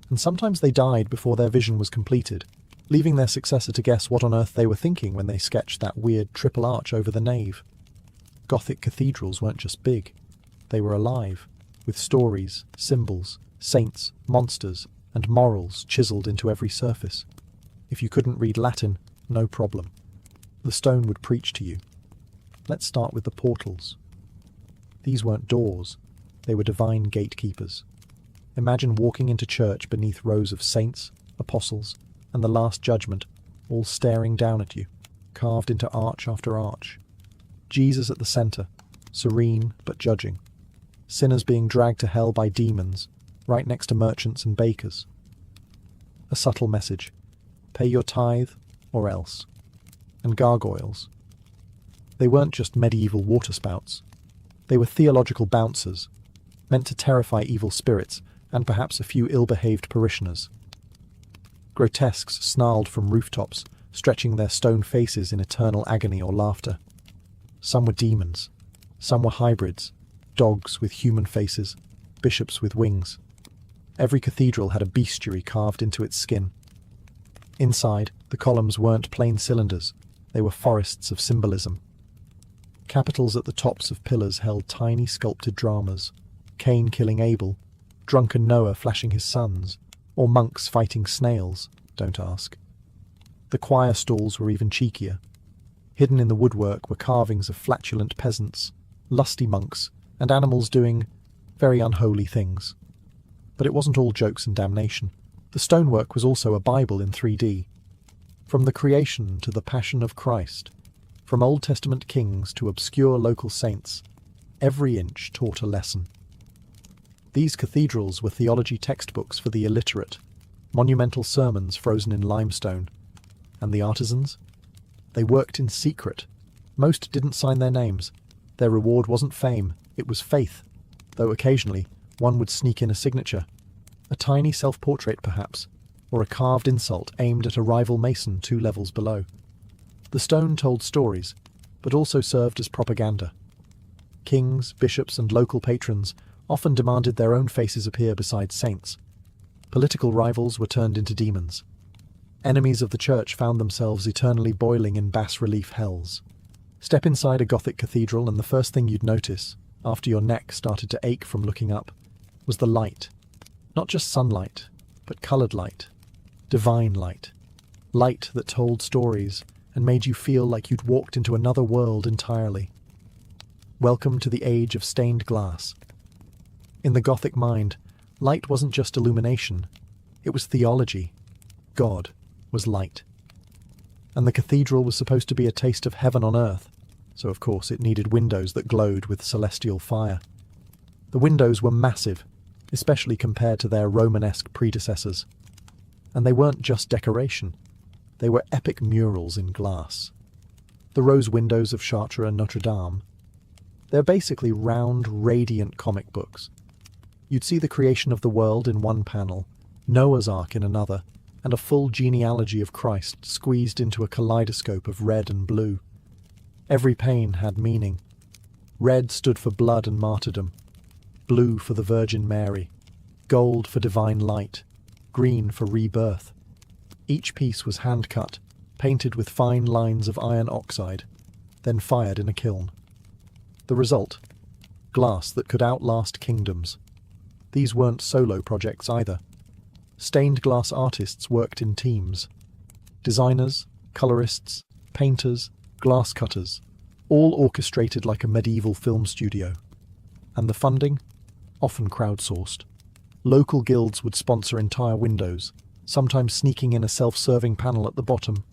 And sometimes they died before their vision was completed, leaving their successor to guess what on earth they were thinking when they sketched that weird triple arch over the nave. Gothic cathedrals weren't just big, they were alive, with stories, symbols, saints, monsters, and morals chiselled into every surface. If you couldn't read Latin, no problem. The stone would preach to you. Let's start with the portals. These weren't doors, they were divine gatekeepers. Imagine walking into church beneath rows of saints, apostles, and the Last Judgment, all staring down at you, carved into arch after arch. Jesus at the centre, serene but judging. Sinners being dragged to hell by demons, right next to merchants and bakers. A subtle message. Pay your tithe, or else. And gargoyles. They weren't just medieval waterspouts. They were theological bouncers, meant to terrify evil spirits and perhaps a few ill-behaved parishioners. Grotesques snarled from rooftops, stretching their stone faces in eternal agony or laughter. Some were demons. Some were hybrids, dogs with human faces, bishops with wings. Every cathedral had a bestiary carved into its skin. Inside, the columns weren't plain cylinders, they were forests of symbolism. Capitals at the tops of pillars held tiny sculpted dramas, Cain killing Abel, drunken Noah flashing his sons, or monks fighting snails, don't ask. The choir stalls were even cheekier. Hidden in the woodwork were carvings of flatulent peasants, lusty monks, and animals doing very unholy things. But it wasn't all jokes and damnation. The stonework was also a Bible in 3D. From the creation to the Passion of Christ, from Old Testament kings to obscure local saints, every inch taught a lesson. These cathedrals were theology textbooks for the illiterate, monumental sermons frozen in limestone. And the artisans? They worked in secret. Most didn't sign their names. Their reward wasn't fame, it was faith, though occasionally one would sneak in a signature. A tiny self-portrait perhaps, or a carved insult aimed at a rival mason 2 levels below. The stone told stories, but also served as propaganda. Kings, bishops, and local patrons often demanded their own faces appear beside saints. Political rivals were turned into demons. Enemies of the church found themselves eternally boiling in bas-relief hells. Step inside a Gothic cathedral and the first thing you'd notice, after your neck started to ache from looking up, was the light. Not just sunlight, but coloured light. Divine light. Light that told stories and made you feel like you'd walked into another world entirely. Welcome to the age of stained glass. In the Gothic mind, light wasn't just illumination, it was theology. God was light. And the cathedral was supposed to be a taste of heaven on earth, so of course it needed windows that glowed with celestial fire. The windows were massive, especially compared to their Romanesque predecessors. And they weren't just decoration, they were epic murals in glass. The rose windows of Chartres and Notre Dame. They're basically round, radiant comic books. You'd see the creation of the world in one panel, Noah's Ark in another, and a full genealogy of Christ squeezed into a kaleidoscope of red and blue. Every pane had meaning. Red stood for blood and martyrdom, blue for the Virgin Mary, gold for divine light, green for rebirth. Each piece was hand-cut, painted with fine lines of iron oxide, then fired in a kiln. The result? Glass that could outlast kingdoms. These weren't solo projects either. Stained glass artists worked in teams. Designers, colorists, painters, glass cutters, all orchestrated like a medieval film studio. And the funding? Often crowdsourced. Local guilds would sponsor entire windows, sometimes sneaking in a self-serving panel at the bottom.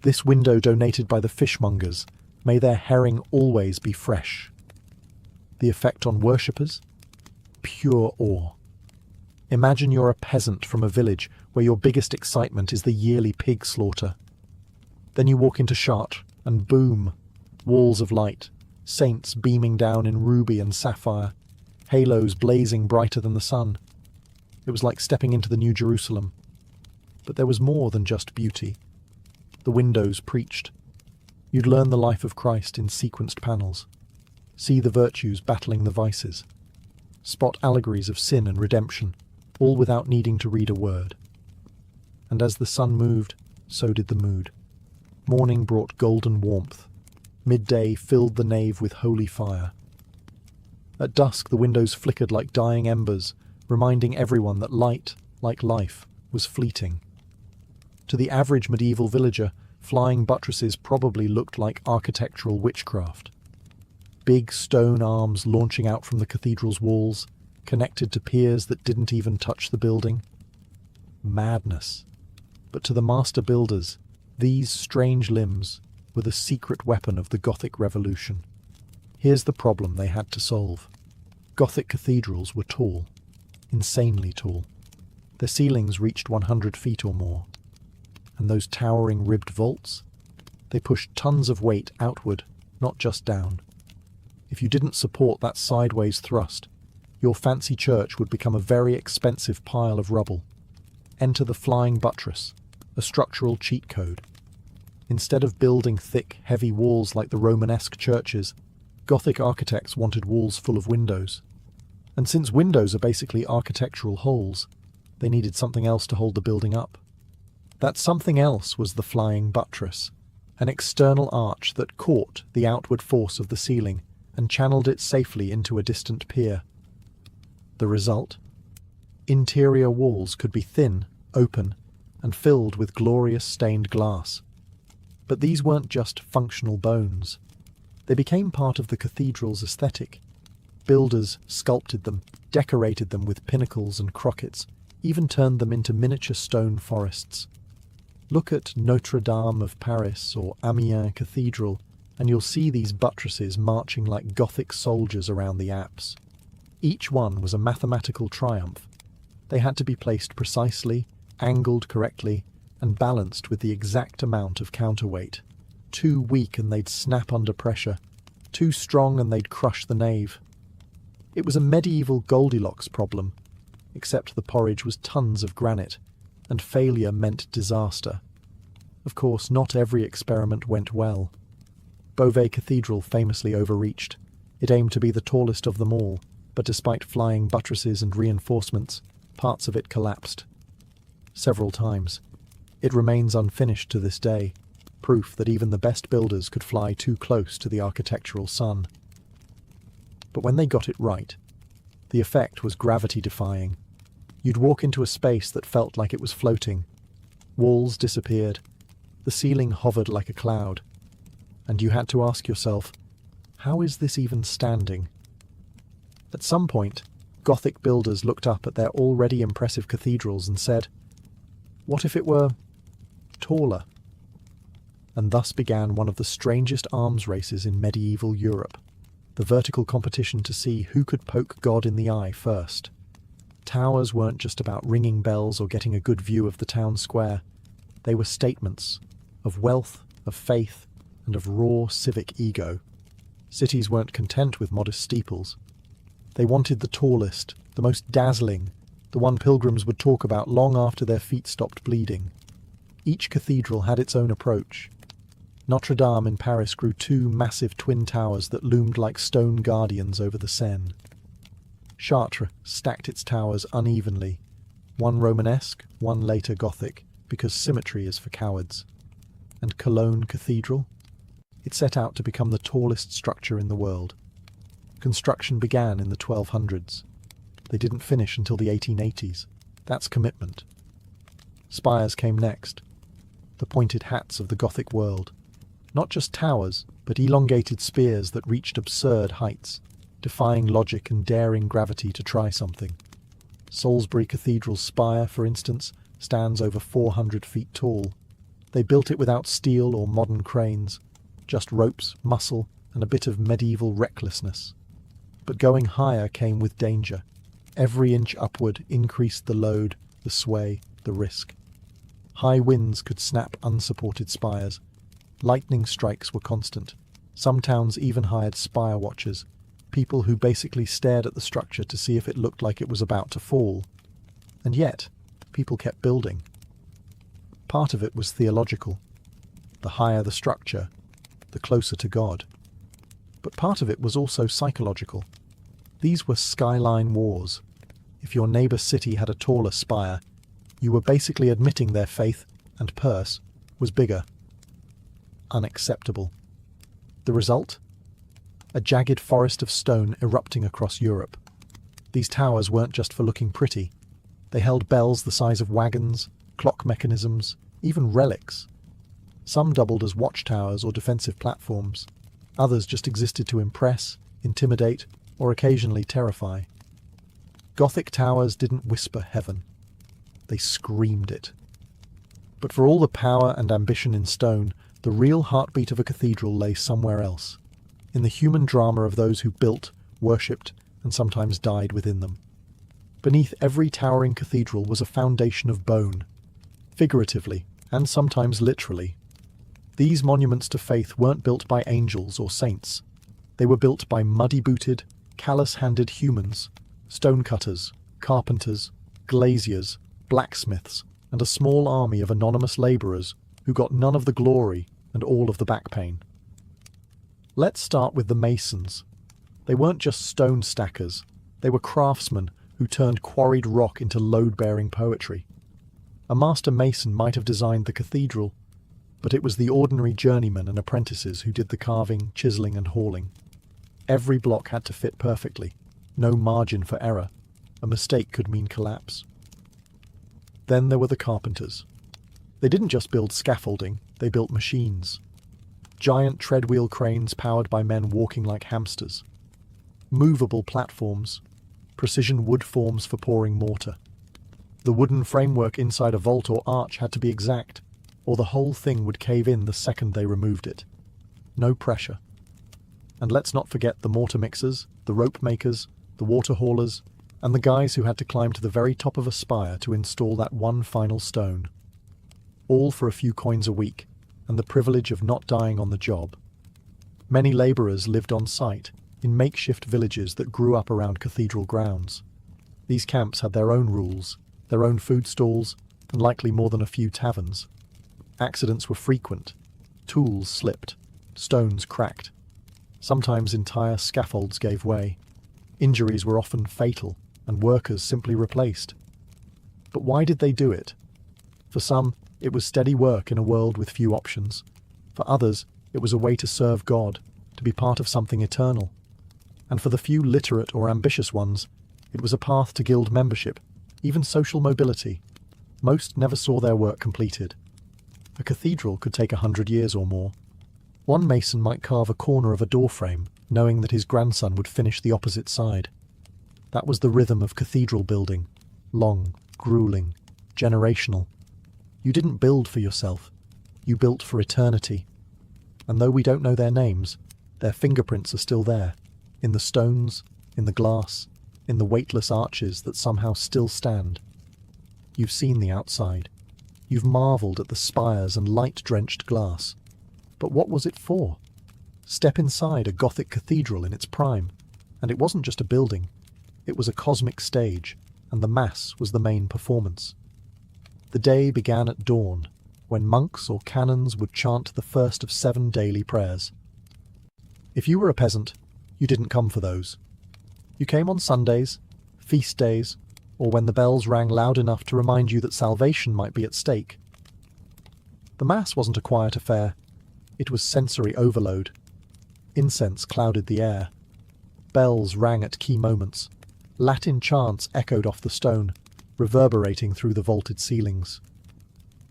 This window donated by the fishmongers. May their herring always be fresh. The effect on worshippers? Pure awe. Imagine you're a peasant from a village where your biggest excitement is the yearly pig slaughter. Then you walk into Chartres, and boom, walls of light, saints beaming down in ruby and sapphire, halos blazing brighter than the sun. It was like stepping into the New Jerusalem. But there was more than just beauty. The windows preached. You'd learn the life of Christ in sequenced panels. See the virtues battling the vices. Spot allegories of sin and redemption, all without needing to read a word. And as the sun moved, so did the mood. Morning brought golden warmth. Midday filled the nave with holy fire. At dusk the windows flickered like dying embers, reminding everyone that light, like life, was fleeting. To the average medieval villager, flying buttresses probably looked like architectural witchcraft. Big stone arms launching out from the cathedral's walls, connected to piers that didn't even touch the building. Madness. But to the master builders, these strange limbs were the secret weapon of the Gothic Revolution. Here's the problem they had to solve. Gothic cathedrals were tall, insanely tall. Their ceilings reached 100 feet or more. And those towering ribbed vaults? They pushed tons of weight outward, not just down. If you didn't support that sideways thrust, your fancy church would become a very expensive pile of rubble. Enter the flying buttress, a structural cheat code. Instead of building thick, heavy walls like the Romanesque churches, Gothic architects wanted walls full of windows. And since windows are basically architectural holes, they needed something else to hold the building up. That something else was the flying buttress, an external arch that caught the outward force of the ceiling and channeled it safely into a distant pier. The result? Interior walls could be thin, open, and filled with glorious stained glass. But these weren't just functional bones. They became part of the cathedral's aesthetic. Builders sculpted them, decorated them with pinnacles and crockets, even turned them into miniature stone forests. Look at Notre Dame of Paris or Amiens Cathedral, and you'll see these buttresses marching like Gothic soldiers around the apse. Each one was a mathematical triumph. They had to be placed precisely, angled correctly, and balanced with the exact amount of counterweight. Too weak and they'd snap under pressure. Too strong and they'd crush the nave. It was a medieval Goldilocks problem, except the porridge was tons of granite, and failure meant disaster. Of course, not every experiment went well. Beauvais Cathedral famously overreached. It aimed to be the tallest of them all, but despite flying buttresses and reinforcements, parts of it collapsed. Several times. It remains unfinished to this day, proof that even the best builders could fly too close to the architectural sun. But when they got it right, the effect was gravity-defying. You'd walk into a space that felt like it was floating. Walls disappeared, the ceiling hovered like a cloud, and you had to ask yourself, how is this even standing? At some point, Gothic builders looked up at their already impressive cathedrals and said, what if it were taller? And thus began one of the strangest arms races in medieval Europe, the vertical competition to see who could poke God in the eye first. Towers weren't just about ringing bells or getting a good view of the town square. They were statements of wealth, of faith, and of raw civic ego. Cities weren't content with modest steeples. They wanted the tallest, the most dazzling, the one pilgrims would talk about long after their feet stopped bleeding. Each cathedral had its own approach. Notre Dame in Paris grew two massive twin towers that loomed like stone guardians over the Seine. Chartres stacked its towers unevenly, one Romanesque, one later Gothic, because symmetry is for cowards. And Cologne Cathedral? It set out to become the tallest structure in the world. Construction began in the 1200s. They didn't finish until the 1880s. That's commitment. Spires came next, the pointed hats of the Gothic world. Not just towers, but elongated spears that reached absurd heights, defying logic and daring gravity to try something. Salisbury Cathedral's spire, for instance, stands over 400 feet tall. They built it without steel or modern cranes, just ropes, muscle, and a bit of medieval recklessness. But going higher came with danger. Every inch upward increased the load, the sway, the risk. High winds could snap unsupported spires. Lightning strikes were constant. Some towns even hired spire watchers, people who basically stared at the structure to see if it looked like it was about to fall. And yet, people kept building. Part of it was theological. The higher the structure, the closer to God. But part of it was also psychological. These were skyline wars. If your neighbour city had a taller spire, you were basically admitting their faith and purse was bigger. Unacceptable. The result? A jagged forest of stone erupting across Europe. These towers weren't just for looking pretty. They held bells the size of wagons, clock mechanisms, even relics. Some doubled as watchtowers or defensive platforms. Others just existed to impress, intimidate, or occasionally terrify. Gothic towers didn't whisper heaven. They screamed it. But for all the power and ambition in stone, the real heartbeat of a cathedral lay somewhere else, in the human drama of those who built, worshipped, and sometimes died within them. Beneath every towering cathedral was a foundation of bone, figuratively, and sometimes literally. These monuments to faith weren't built by angels or saints. They were built by muddy-booted, callous-handed humans, stonecutters, carpenters, glaziers, blacksmiths, and a small army of anonymous labourers who got none of the glory and all of the back pain. Let's start with the masons. They weren't just stone stackers. They were craftsmen who turned quarried rock into load-bearing poetry. A master mason might have designed the cathedral, but it was the ordinary journeymen and apprentices who did the carving, chiselling, and hauling. Every block had to fit perfectly, no margin for error. A mistake could mean collapse. Then there were the carpenters. They didn't just build scaffolding, they built machines. Giant treadwheel cranes powered by men walking like hamsters. Movable platforms, precision wood forms for pouring mortar. The wooden framework inside a vault or arch had to be exact, or the whole thing would cave in the second they removed it. No pressure. And let's not forget the mortar mixers, the rope makers, the water haulers, and the guys who had to climb to the very top of a spire to install that one final stone. All for a few coins a week, and the privilege of not dying on the job. Many labourers lived on site, in makeshift villages that grew up around cathedral grounds. These camps had their own rules, their own food stalls, and likely more than a few taverns. Accidents were frequent. Tools slipped, stones cracked. Sometimes entire scaffolds gave way. Injuries were often fatal, and workers simply replaced. But why did they do it? For some, it was steady work in a world with few options. For others, it was a way to serve God, to be part of something eternal. And for the few literate or ambitious ones, it was a path to guild membership, even social mobility. Most never saw their work completed. A cathedral could take 100 years or more. One mason might carve a corner of a doorframe, knowing that his grandson would finish the opposite side. That was the rhythm of cathedral building. Long, grueling, generational. You didn't build for yourself. You built for eternity. And though we don't know their names, their fingerprints are still there. In the stones, in the glass, in the weightless arches that somehow still stand. You've seen the outside. You've marvelled at the spires and light-drenched glass. But what was it for? Step inside a Gothic cathedral in its prime, and it wasn't just a building. It was a cosmic stage, and the Mass was the main performance. The day began at dawn, when monks or canons would chant the first of 7 daily prayers. If you were a peasant, you didn't come for those. You came on Sundays, feast days, or when the bells rang loud enough to remind you that salvation might be at stake. The Mass wasn't a quiet affair. It was sensory overload. Incense clouded the air. Bells rang at key moments. Latin chants echoed off the stone, reverberating through the vaulted ceilings.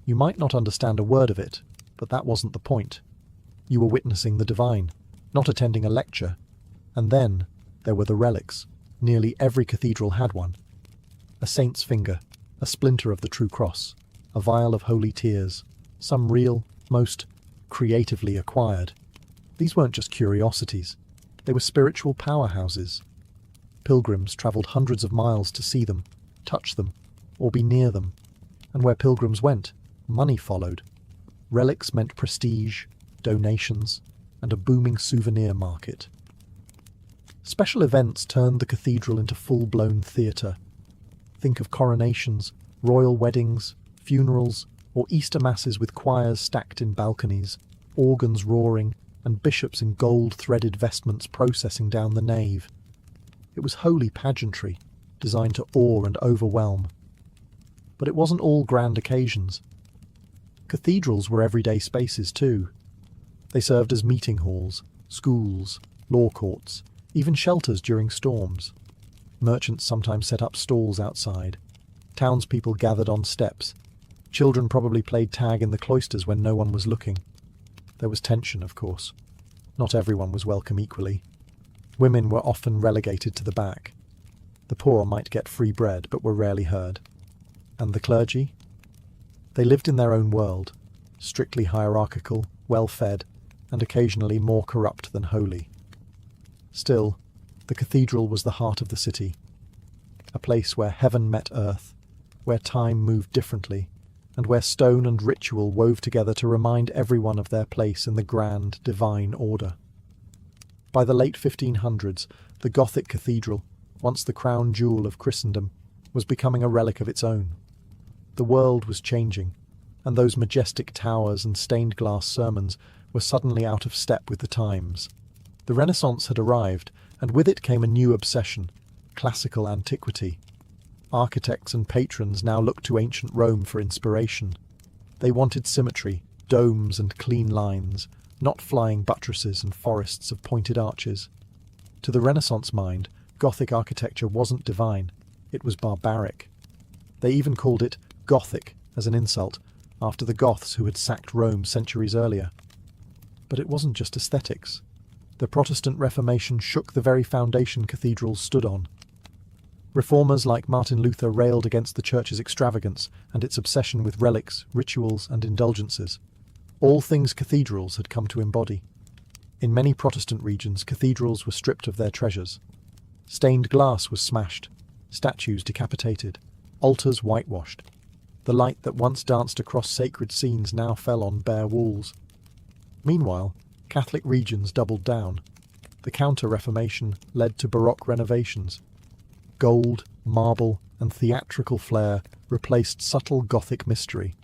You might not understand a word of it, but that wasn't the point. You were witnessing the divine, not attending a lecture. And then there were the relics. Nearly every cathedral had one. A saint's finger, a splinter of the true cross, a vial of holy tears, some real, most creatively acquired. These weren't just curiosities. They were spiritual powerhouses. Pilgrims travelled hundreds of miles to see them, touch them, or be near them. And where pilgrims went, money followed. Relics meant prestige, donations, and a booming souvenir market. Special events turned the cathedral into full-blown theatre. Think of coronations, royal weddings, funerals, or Easter masses with choirs stacked in balconies, organs roaring, and bishops in gold-threaded vestments processing down the nave. It was holy pageantry, designed to awe and overwhelm. But it wasn't all grand occasions. Cathedrals were everyday spaces too. They served as meeting halls, schools, law courts, even shelters during storms. Merchants sometimes set up stalls outside. Townspeople gathered on steps. Children probably played tag in the cloisters when no one was looking. There was tension, of course. Not everyone was welcome equally. Women were often relegated to the back. The poor might get free bread, but were rarely heard. And the clergy? They lived in their own world, strictly hierarchical, well-fed, and occasionally more corrupt than holy. Still, the cathedral was the heart of the city, a place where heaven met earth, where time moved differently, and where stone and ritual wove together to remind everyone of their place in the grand, divine order. By the late 1500s, the Gothic cathedral, once the crown jewel of Christendom, was becoming a relic of its own. The world was changing, and those majestic towers and stained glass sermons were suddenly out of step with the times. The Renaissance had arrived, and with it came a new obsession: classical antiquity. Architects and patrons now looked to ancient Rome for inspiration. They wanted symmetry, domes and clean lines, not flying buttresses and forests of pointed arches. To the Renaissance mind, Gothic architecture wasn't divine, it was barbaric. They even called it Gothic as an insult, after the Goths who had sacked Rome centuries earlier. But it wasn't just aesthetics. The Protestant Reformation shook the very foundation cathedrals stood on. Reformers like Martin Luther railed against the Church's extravagance and its obsession with relics, rituals, and indulgences. All things cathedrals had come to embody. In many Protestant regions, cathedrals were stripped of their treasures. Stained glass was smashed, statues decapitated, altars whitewashed. The light that once danced across sacred scenes now fell on bare walls. Meanwhile, Catholic regions doubled down. The Counter-Reformation led to Baroque renovations. Gold, marble, and theatrical flair replaced subtle Gothic mystery.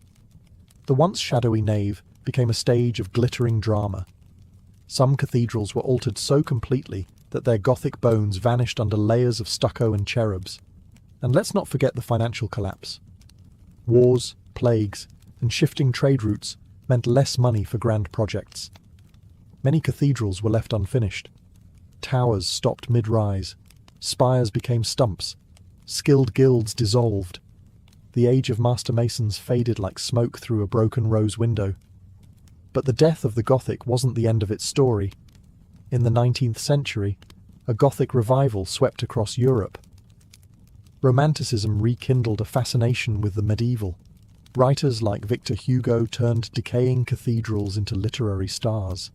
The once shadowy nave became a stage of glittering drama. Some cathedrals were altered so completely that their Gothic bones vanished under layers of stucco and cherubs. And let's not forget the financial collapse. Wars, plagues, and shifting trade routes meant less money for grand projects. Many cathedrals were left unfinished. Towers stopped mid-rise. Spires became stumps. Skilled guilds dissolved. The age of master masons faded like smoke through a broken rose window. But the death of the Gothic wasn't the end of its story. In the 19th century, a Gothic revival swept across Europe. Romanticism rekindled a fascination with the medieval. Writers like Victor Hugo turned decaying cathedrals into literary stars.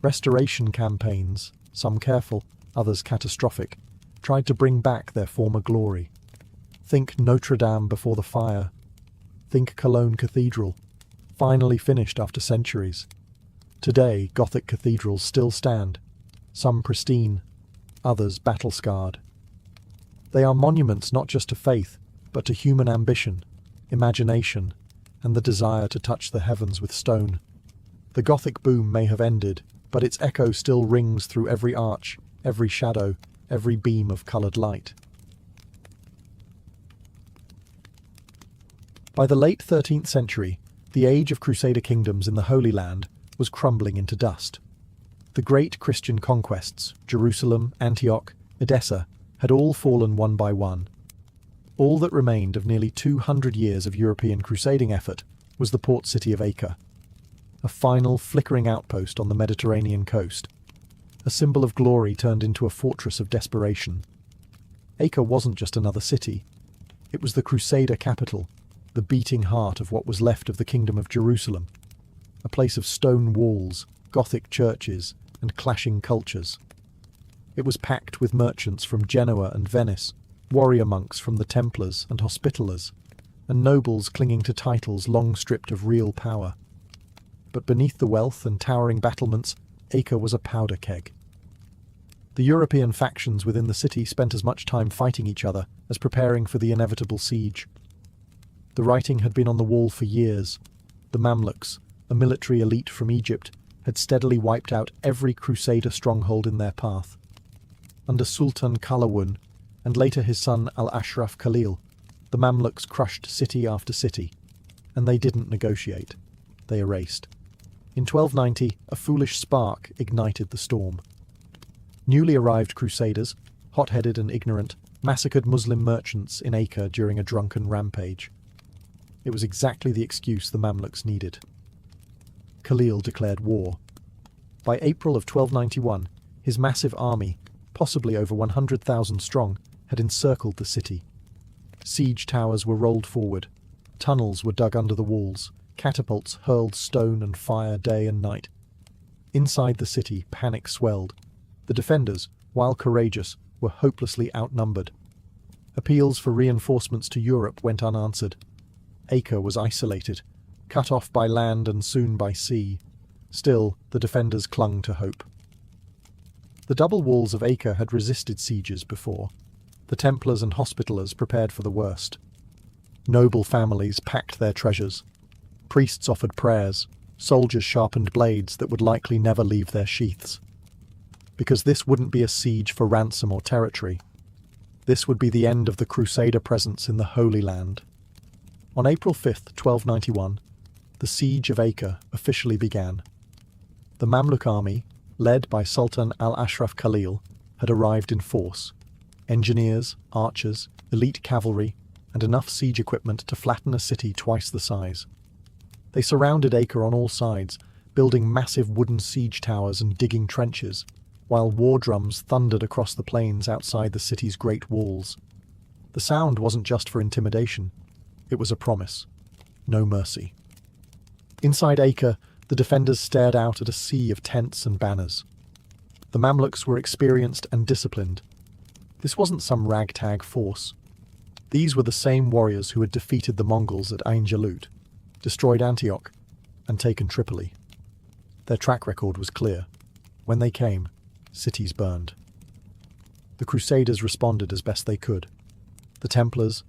Restoration campaigns, some careful, others catastrophic, tried to bring back their former glory. Think Notre Dame before the fire. Think Cologne Cathedral, finally finished after centuries. Today, Gothic cathedrals still stand, some pristine, others battle-scarred. They are monuments not just to faith, but to human ambition, imagination, and the desire to touch the heavens with stone. The Gothic boom may have ended, but its echo still rings through every arch, every shadow, every beam of coloured light. By the late 13th century, the age of Crusader kingdoms in the Holy Land was crumbling into dust. The great Christian conquests, Jerusalem, Antioch, Edessa, had all fallen one by one. All that remained of nearly 200 years of European crusading effort was the port city of Acre, a final flickering outpost on the Mediterranean coast, a symbol of glory turned into a fortress of desperation. Acre wasn't just another city. It was the Crusader capital, the beating heart of what was left of the Kingdom of Jerusalem, a place of stone walls, Gothic churches, and clashing cultures. It was packed with merchants from Genoa and Venice, warrior monks from the Templars and Hospitallers, and nobles clinging to titles long stripped of real power. But beneath the wealth and towering battlements, Acre was a powder keg. The European factions within the city spent as much time fighting each other as preparing for the inevitable siege. The writing had been on the wall for years. The Mamluks, a military elite from Egypt, had steadily wiped out every Crusader stronghold in their path. Under Sultan Qalawun, and later his son Al-Ashraf Khalil, the Mamluks crushed city after city. And they didn't negotiate. They erased. In 1290, a foolish spark ignited the storm. Newly arrived Crusaders, hot-headed and ignorant, massacred Muslim merchants in Acre during a drunken rampage. It was exactly the excuse the Mamluks needed. Khalil declared war. By April of 1291, his massive army, possibly over 100,000 strong, had encircled the city. Siege towers were rolled forward. Tunnels were dug under the walls. Catapults hurled stone and fire day and night. Inside the city, panic swelled. The defenders, while courageous, were hopelessly outnumbered. Appeals for reinforcements to Europe went unanswered. Acre was isolated, cut off by land and soon by sea. Still, the defenders clung to hope. The double walls of Acre had resisted sieges before. The Templars and Hospitallers prepared for the worst. Noble families packed their treasures. Priests offered prayers. Soldiers sharpened blades that would likely never leave their sheaths. Because this wouldn't be a siege for ransom or territory. This would be the end of the Crusader presence in the Holy Land. On April 5th, 1291, the siege of Acre officially began. The Mamluk army, led by Sultan Al-Ashraf Khalil, had arrived in force. Engineers, archers, elite cavalry, and enough siege equipment to flatten a city twice the size. They surrounded Acre on all sides, building massive wooden siege towers and digging trenches, while war drums thundered across the plains outside the city's great walls. The sound wasn't just for intimidation. It was a promise. No mercy. Inside Acre, the defenders stared out at a sea of tents and banners. The Mamluks were experienced and disciplined. This wasn't some ragtag force. These were the same warriors who had defeated the Mongols at Ain Jalut, destroyed Antioch, and taken Tripoli. Their track record was clear. When they came, cities burned. The Crusaders responded as best they could. The Templars,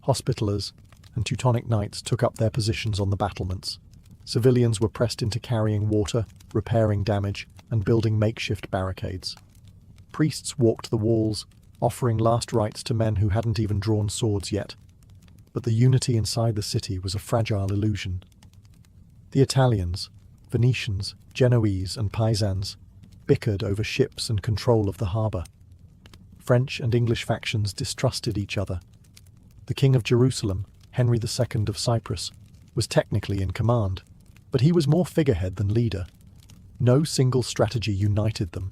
Hospitallers, and Teutonic Knights took up their positions on the battlements. Civilians were pressed into carrying water, repairing damage, and building makeshift barricades. Priests walked the walls, offering last rites to men who hadn't even drawn swords yet. But the unity inside the city was a fragile illusion. The Italians, Venetians, Genoese and Pisans bickered over ships and control of the harbour. French and English factions distrusted each other. The King of Jerusalem, Henry II of Cyprus, was technically in command, but he was more figurehead than leader. No single strategy united them.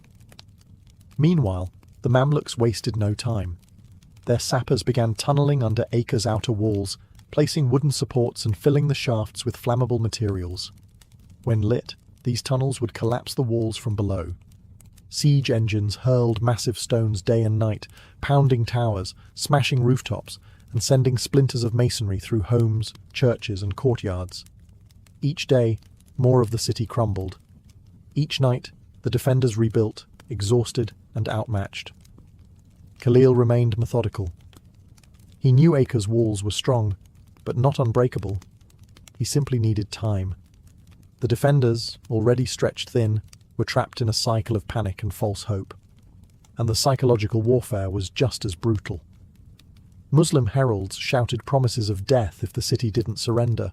Meanwhile, the Mamluks wasted no time. Their sappers began tunnelling under Acre's outer walls, placing wooden supports and filling the shafts with flammable materials. When lit, these tunnels would collapse the walls from below. Siege engines hurled massive stones day and night, pounding towers, smashing rooftops, and sending splinters of masonry through homes, churches, and courtyards. Each day, more of the city crumbled. Each night, the defenders rebuilt, exhausted and outmatched. Khalil remained methodical. He knew Acre's walls were strong, but not unbreakable. He simply needed time. The defenders, already stretched thin, were trapped in a cycle of panic and false hope. And the psychological warfare was just as brutal. Muslim heralds shouted promises of death if the city didn't surrender.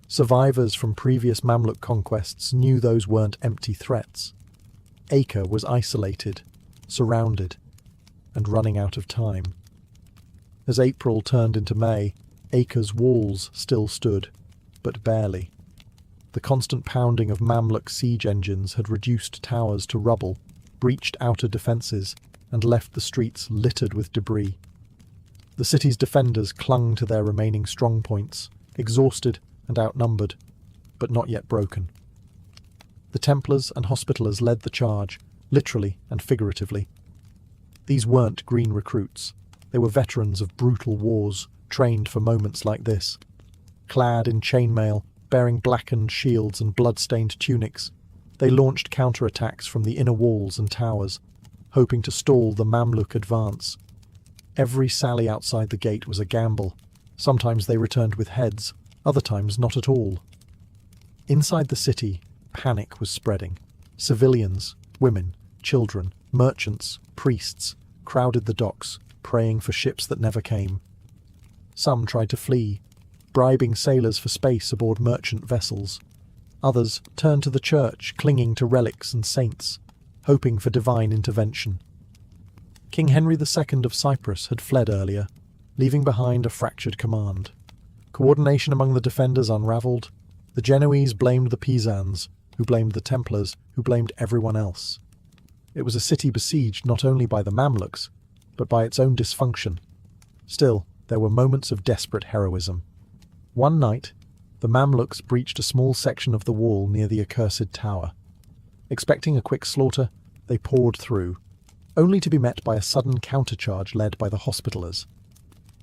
Survivors from previous Mamluk conquests knew those weren't empty threats. Acre was isolated, surrounded, and running out of time. As April turned into May, Acre's walls still stood, but barely. The constant pounding of Mamluk siege engines had reduced towers to rubble, breached outer defences, and left the streets littered with debris. The city's defenders clung to their remaining strongpoints, exhausted and outnumbered, but not yet broken. The Templars and Hospitallers led the charge, literally and figuratively. These weren't green recruits. They were veterans of brutal wars, trained for moments like this. Clad in chainmail, bearing blackened shields and blood-stained tunics, they launched counterattacks from the inner walls and towers, hoping to stall the Mamluk advance. Every sally outside the gate was a gamble. Sometimes they returned with heads, other times not at all. Inside the city, panic was spreading. Civilians, women, children, merchants, priests crowded the docks, praying for ships that never came. Some tried to flee, bribing sailors for space aboard merchant vessels. Others turned to the church, clinging to relics and saints, hoping for divine intervention. King Henry II of Cyprus had fled earlier, leaving behind a fractured command. Coordination among the defenders unravelled. The Genoese blamed the Pisans, who blamed the Templars, who blamed everyone else. It was a city besieged not only by the Mamluks, but by its own dysfunction. Still, there were moments of desperate heroism. One night, the Mamluks breached a small section of the wall near the accursed tower. Expecting a quick slaughter, they poured through, only to be met by a sudden countercharge led by the Hospitallers.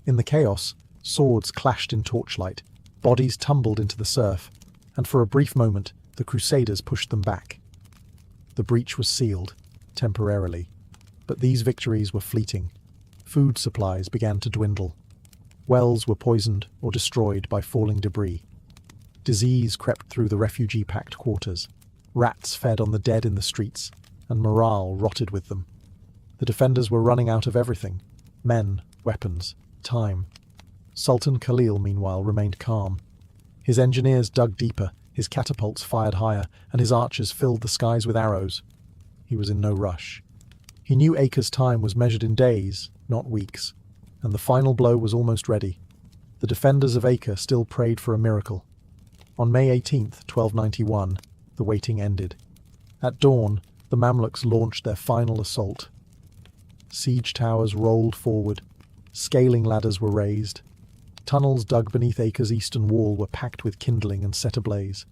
In the chaos, swords clashed in torchlight, bodies tumbled into the surf, and for a brief moment, the Crusaders pushed them back. The breach was sealed, temporarily, but these victories were fleeting. Food supplies began to dwindle. Wells were poisoned or destroyed by falling debris. Disease crept through the refugee-packed quarters. Rats fed on the dead in the streets, and morale rotted with them. The defenders were running out of everything: men, weapons, time. Sultan Khalil, meanwhile, remained calm. His engineers dug deeper, his catapults fired higher, and his archers filled the skies with arrows. He was in no rush. He knew Acre's time was measured in days, not weeks, and the final blow was almost ready. The defenders of Acre still prayed for a miracle. On May 18th, 1291, the waiting ended. At dawn, the Mamluks launched their final assault. Siege towers rolled forward. Scaling ladders were raised. Tunnels dug beneath Acre's eastern wall were packed with kindling and set ablaze.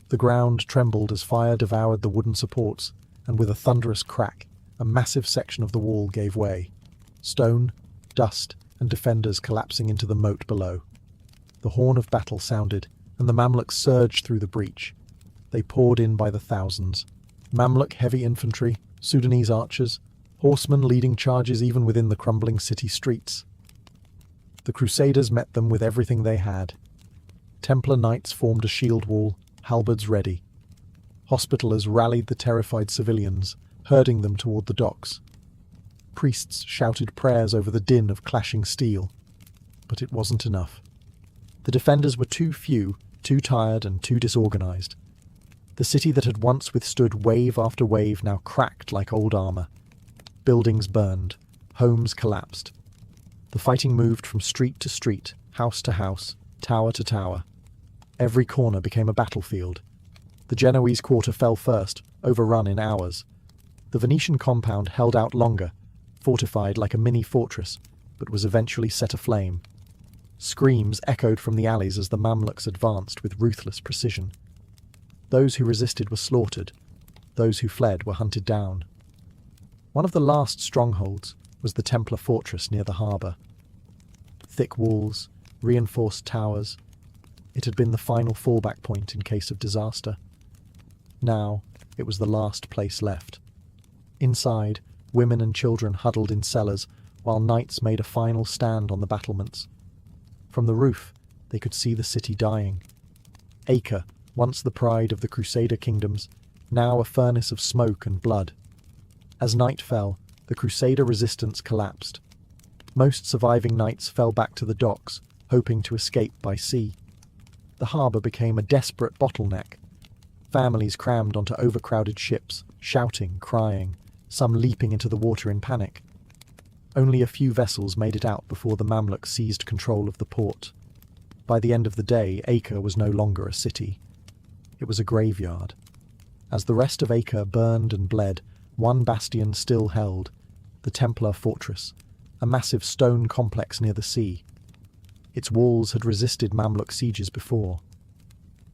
The ground trembled as fire devoured the wooden supports, and with a thunderous crack, a massive section of the wall gave way. Stone, dust, and defenders collapsing into the moat below. The horn of battle sounded, and the Mamluks surged through the breach. They poured in by the thousands. Mamluk heavy infantry, Sudanese archers, horsemen leading charges even within the crumbling city streets. The Crusaders met them with everything they had. Templar knights formed a shield wall, halberds ready. Hospitallers rallied the terrified civilians, herding them toward the docks. Priests shouted prayers over the din of clashing steel. But it wasn't enough. The defenders were too few, too tired and too disorganized. The city that had once withstood wave after wave now cracked like old armor. Buildings burned, homes collapsed. The fighting moved from street to street, house to house, tower to tower. Every corner became a battlefield. The Genoese quarter fell first, overrun in hours. The Venetian compound held out longer, fortified like a mini-fortress, but was eventually set aflame. Screams echoed from the alleys as the Mamluks advanced with ruthless precision. Those who resisted were slaughtered. Those who fled were hunted down. One of the last strongholds was the Templar fortress near the harbour. Thick walls, reinforced towers. It had been the final fallback point in case of disaster. Now, it was the last place left. Inside, women and children huddled in cellars, while knights made a final stand on the battlements. From the roof, they could see the city dying. Acre, once the pride of the Crusader kingdoms, now a furnace of smoke and blood. As night fell, the Crusader resistance collapsed. Most surviving knights fell back to the docks, hoping to escape by sea. The harbour became a desperate bottleneck. Families crammed onto overcrowded ships, shouting, crying, some leaping into the water in panic. Only a few vessels made it out before the Mamluks seized control of the port. By the end of the day, Acre was no longer a city. It was a graveyard. As the rest of Acre burned and bled, one bastion still held, the Templar fortress, a massive stone complex near the sea. Its walls had resisted Mamluk sieges before.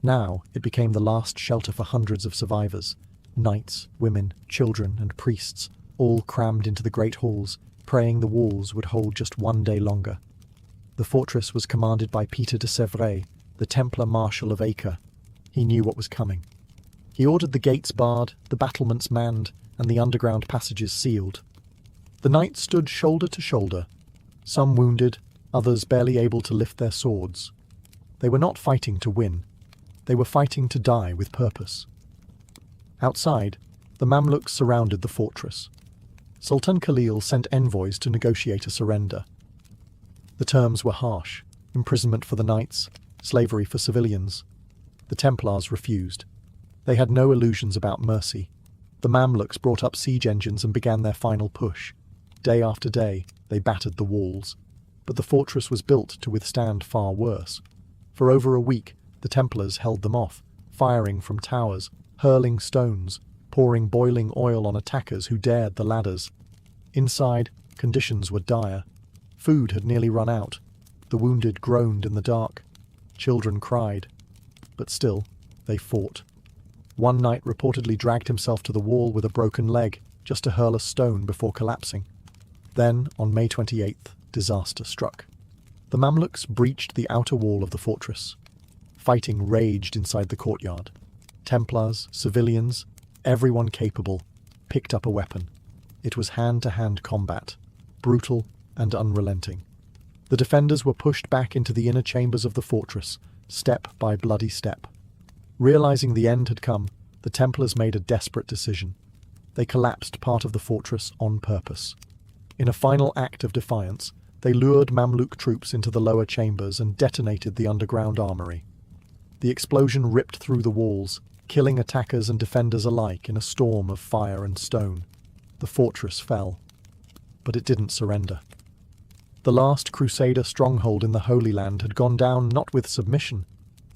Now it became the last shelter for hundreds of survivors, knights, women, children, and priests, all crammed into the great halls, praying the walls would hold just one day longer. The fortress was commanded by Peter de Sèvres, the Templar Marshal of Acre. He knew what was coming. He ordered the gates barred, the battlements manned, and the underground passages sealed. The knights stood shoulder to shoulder, some wounded, others barely able to lift their swords. They were not fighting to win. They were fighting to die with purpose. Outside, the Mamluks surrounded the fortress. Sultan Khalil sent envoys to negotiate a surrender. The terms were harsh: imprisonment for the knights, slavery for civilians. The Templars refused. They had no illusions about mercy. The Mamluks brought up siege engines and began their final push. Day after day, they battered the walls. But the fortress was built to withstand far worse. For over a week, the Templars held them off, firing from towers, hurling stones, pouring boiling oil on attackers who dared the ladders. Inside, conditions were dire. Food had nearly run out. The wounded groaned in the dark. Children cried. But still, they fought. One knight reportedly dragged himself to the wall with a broken leg, just to hurl a stone before collapsing. Then, on May 28th, disaster struck. The Mamluks breached the outer wall of the fortress. Fighting raged inside the courtyard. Templars, civilians, everyone capable, picked up a weapon. It was hand-to-hand combat, brutal and unrelenting. The defenders were pushed back into the inner chambers of the fortress, step by bloody step. Realizing the end had come, the Templars made a desperate decision. They collapsed part of the fortress on purpose. In a final act of defiance, they lured Mamluk troops into the lower chambers and detonated the underground armory. The explosion ripped through the walls, killing attackers and defenders alike in a storm of fire and stone. The fortress fell. But it didn't surrender. The last Crusader stronghold in the Holy Land had gone down not with submission,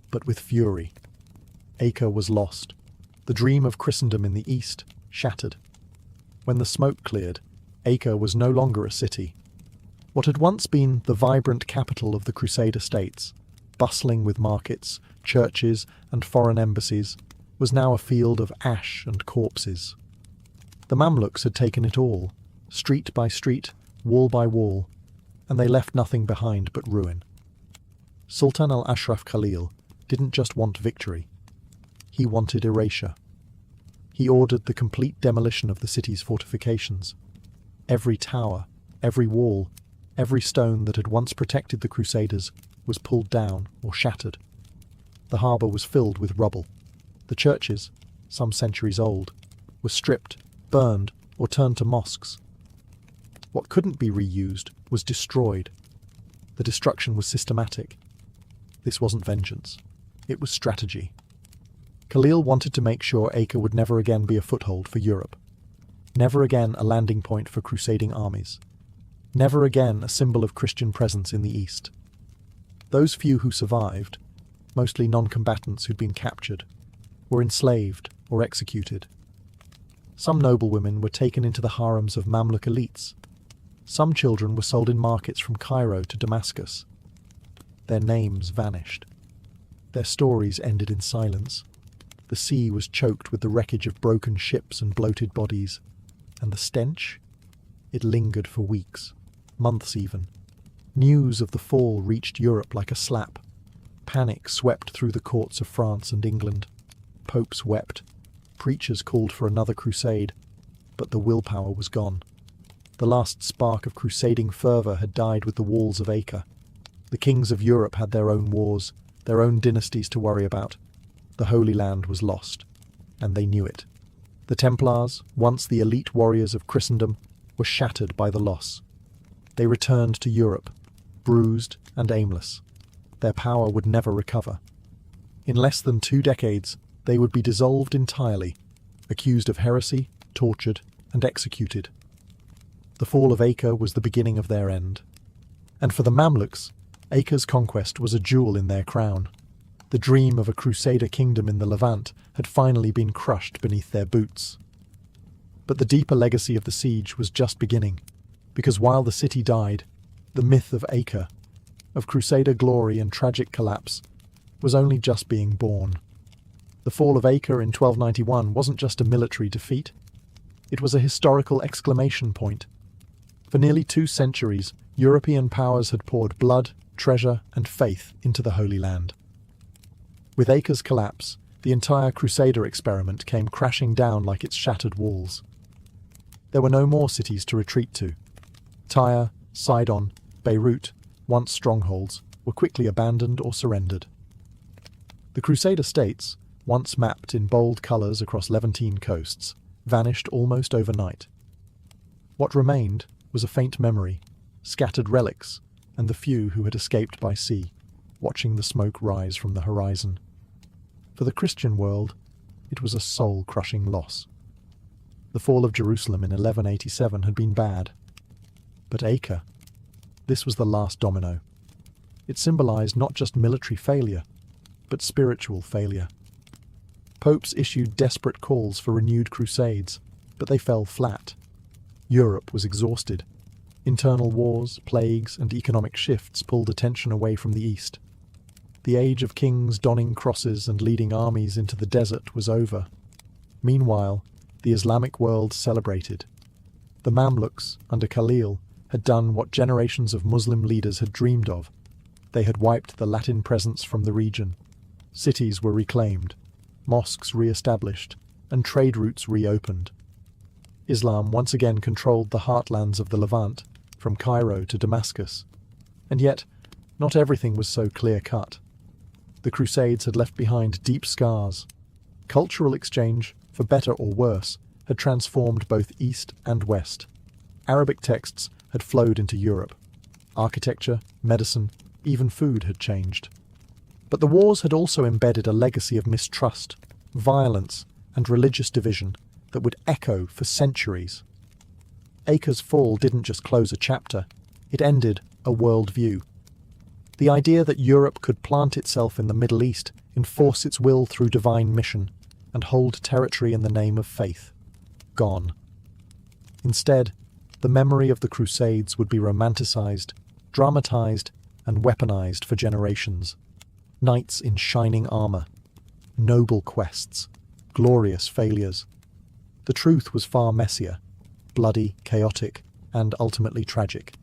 but with fury. Acre was lost. The dream of Christendom in the east shattered. When the smoke cleared, Acre was no longer a city. What had once been the vibrant capital of the Crusader states, bustling with markets, churches, and foreign embassies, was now a field of ash and corpses. The Mamluks had taken it all, street by street, wall by wall, and they left nothing behind but ruin. Sultan al-Ashraf Khalil didn't just want victory. He wanted erasure. He ordered the complete demolition of the city's fortifications. Every tower, every wall, every stone that had once protected the Crusaders was pulled down or shattered. The harbour was filled with rubble. The churches, some centuries old, were stripped, burned, or turned to mosques. What couldn't be reused was destroyed. The destruction was systematic. This wasn't vengeance. It was strategy. Khalil wanted to make sure Acre would never again be a foothold for Europe. Never again a landing point for crusading armies. Never again a symbol of Christian presence in the East. Those few who survived, mostly non-combatants who'd been captured, were enslaved or executed. Some noblewomen were taken into the harems of Mamluk elites. Some children were sold in markets from Cairo to Damascus. Their names vanished. Their stories ended in silence. The sea was choked with the wreckage of broken ships and bloated bodies. And the stench? It lingered for weeks, months even. News of the fall reached Europe like a slap. Panic swept through the courts of France and England. Popes wept. Preachers called for another crusade, but the willpower was gone. The last spark of crusading fervour had died with the walls of Acre. The kings of Europe had their own wars, their own dynasties to worry about. The Holy Land was lost, and they knew it. The Templars, once the elite warriors of Christendom, were shattered by the loss. They returned to Europe, bruised and aimless. Their power would never recover. In less than 2 decades, they would be dissolved entirely, accused of heresy, tortured, and executed. The fall of Acre was the beginning of their end. And for the Mamluks, Acre's conquest was a jewel in their crown. The dream of a crusader kingdom in the Levant had finally been crushed beneath their boots. But the deeper legacy of the siege was just beginning, because while the city died, the myth of Acre, of crusader glory and tragic collapse, was only just being born. The fall of Acre in 1291 wasn't just a military defeat. It was a historical exclamation point. For nearly 2 centuries, European powers had poured blood, treasure, and faith into the Holy Land. With Acre's collapse, the entire Crusader experiment came crashing down like its shattered walls. There were no more cities to retreat to. Tyre, Sidon, Beirut, once strongholds, were quickly abandoned or surrendered. The Crusader states, once mapped in bold colours across Levantine coasts, vanished almost overnight. What remained was a faint memory, scattered relics, and the few who had escaped by sea, watching the smoke rise from the horizon. For the Christian world, it was a soul-crushing loss. The fall of Jerusalem in 1187 had been bad. But Acre, this was the last domino. It symbolised not just military failure, but spiritual failure. Popes issued desperate calls for renewed crusades, but they fell flat. Europe was exhausted. Internal wars, plagues, and economic shifts pulled attention away from the East. The age of kings donning crosses and leading armies into the desert was over. Meanwhile, the Islamic world celebrated. The Mamluks, under Khalil, had done what generations of Muslim leaders had dreamed of. They had wiped the Latin presence from the region. Cities were reclaimed, mosques re-established, and trade routes reopened. Islam once again controlled the heartlands of the Levant, from Cairo to Damascus. And yet, not everything was so clear-cut. The Crusades had left behind deep scars. Cultural exchange, for better or worse, had transformed both East and West. Arabic texts had flowed into Europe. Architecture, medicine, even food had changed. But the wars had also embedded a legacy of mistrust, violence, and religious division that would echo for centuries. Acre's fall didn't just close a chapter, it ended a worldview. The idea that Europe could plant itself in the Middle East, enforce its will through divine mission, and hold territory in the name of faith. Gone. Instead, the memory of the Crusades would be romanticized, dramatized, and weaponized for generations. Knights in shining armor, noble quests, glorious failures. The truth was far messier, bloody, chaotic, and ultimately tragic.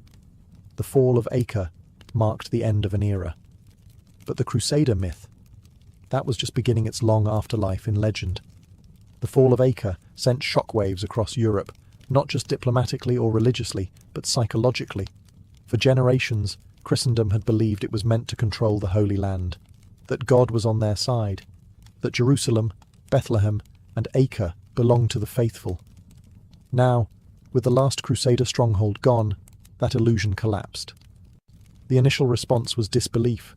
The fall of Acre marked the end of an era. But the Crusader myth, that was just beginning its long afterlife in legend. The fall of Acre sent shockwaves across Europe, not just diplomatically or religiously, but psychologically. For generations, Christendom had believed it was meant to control the Holy Land, that God was on their side, that Jerusalem, Bethlehem, and Acre belonged to the faithful. Now, with the last Crusader stronghold gone, that illusion collapsed. The initial response was disbelief.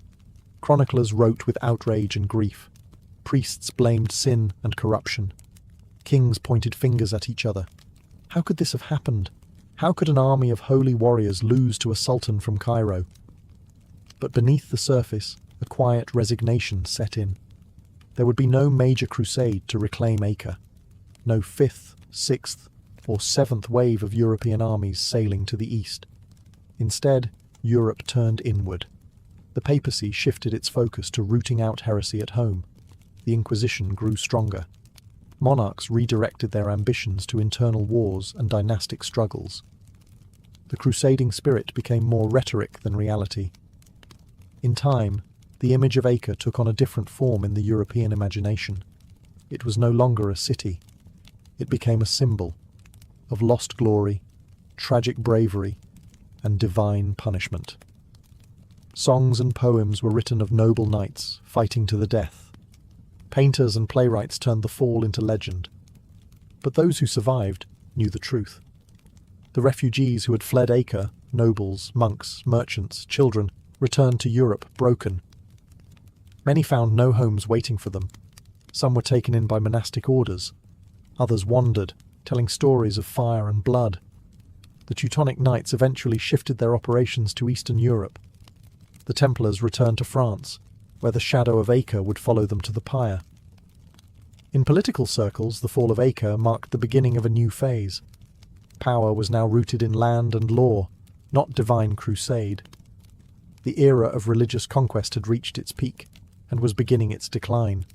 Chroniclers wrote with outrage and grief. Priests blamed sin and corruption. Kings pointed fingers at each other. How could this have happened? How could an army of holy warriors lose to a sultan from Cairo? But beneath the surface, a quiet resignation set in. There would be no major crusade to reclaim Acre. No fifth, sixth, or seventh wave of European armies sailing to the east. Instead, Europe turned inward. The papacy shifted its focus to rooting out heresy at home. The Inquisition grew stronger. Monarchs redirected their ambitions to internal wars and dynastic struggles. The crusading spirit became more rhetoric than reality. In time, the image of Acre took on a different form in the European imagination. It was no longer a city. It became a symbol of lost glory, tragic bravery, and divine punishment. Songs and poems were written of noble knights fighting to the death. Painters and playwrights turned the fall into legend. But those who survived knew the truth. The refugees who had fled Acre, nobles, monks, merchants, children, returned to Europe broken. Many found no homes waiting for them. Some were taken in by monastic orders. Others wandered, telling stories of fire and blood. The Teutonic Knights eventually shifted their operations to Eastern Europe. The Templars returned to France, where the shadow of Acre would follow them to the pyre. In political circles, the fall of Acre marked the beginning of a new phase. Power was now rooted in land and law, not divine crusade. The era of religious conquest had reached its peak, and was beginning its decline.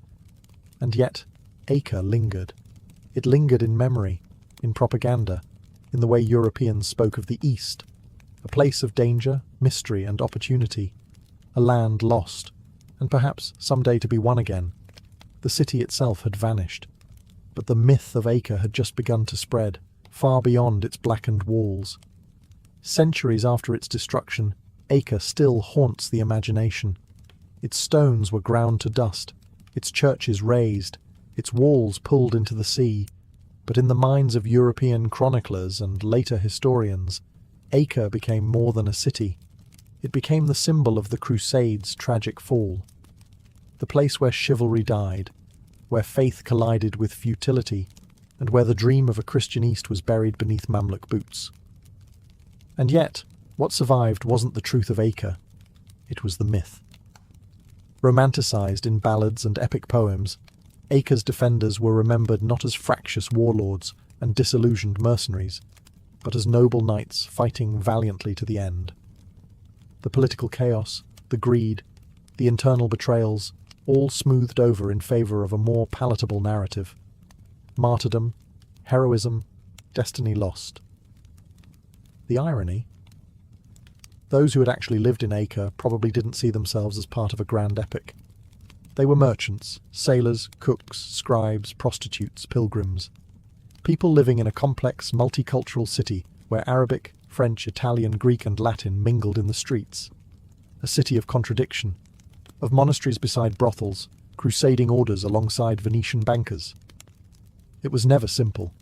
And yet, Acre lingered. It lingered in memory, in propaganda, in the way Europeans spoke of the East, a place of danger, mystery, and opportunity, a land lost, and perhaps someday to be won again. The city itself had vanished, but the myth of Acre had just begun to spread, far beyond its blackened walls. Centuries after its destruction, Acre still haunts the imagination. Its stones were ground to dust, its churches razed, its walls pulled into the sea, but in the minds of European chroniclers and later historians, Acre became more than a city. It became the symbol of the Crusades' tragic fall. The place where chivalry died, where faith collided with futility, and where the dream of a Christian East was buried beneath Mamluk boots. And yet, what survived wasn't the truth of Acre, it was the myth. Romanticized in ballads and epic poems, Acre's defenders were remembered not as fractious warlords and disillusioned mercenaries, but as noble knights fighting valiantly to the end. The political chaos, the greed, the internal betrayals, all smoothed over in favor of a more palatable narrative. Martyrdom, heroism, destiny lost. The irony? Those who had actually lived in Acre probably didn't see themselves as part of a grand epic. They were merchants, sailors, cooks, scribes, prostitutes, pilgrims. People living in a complex, multicultural city where Arabic, French, Italian, Greek and Latin mingled in the streets. A city of contradiction, of monasteries beside brothels, crusading orders alongside Venetian bankers. It was never simple,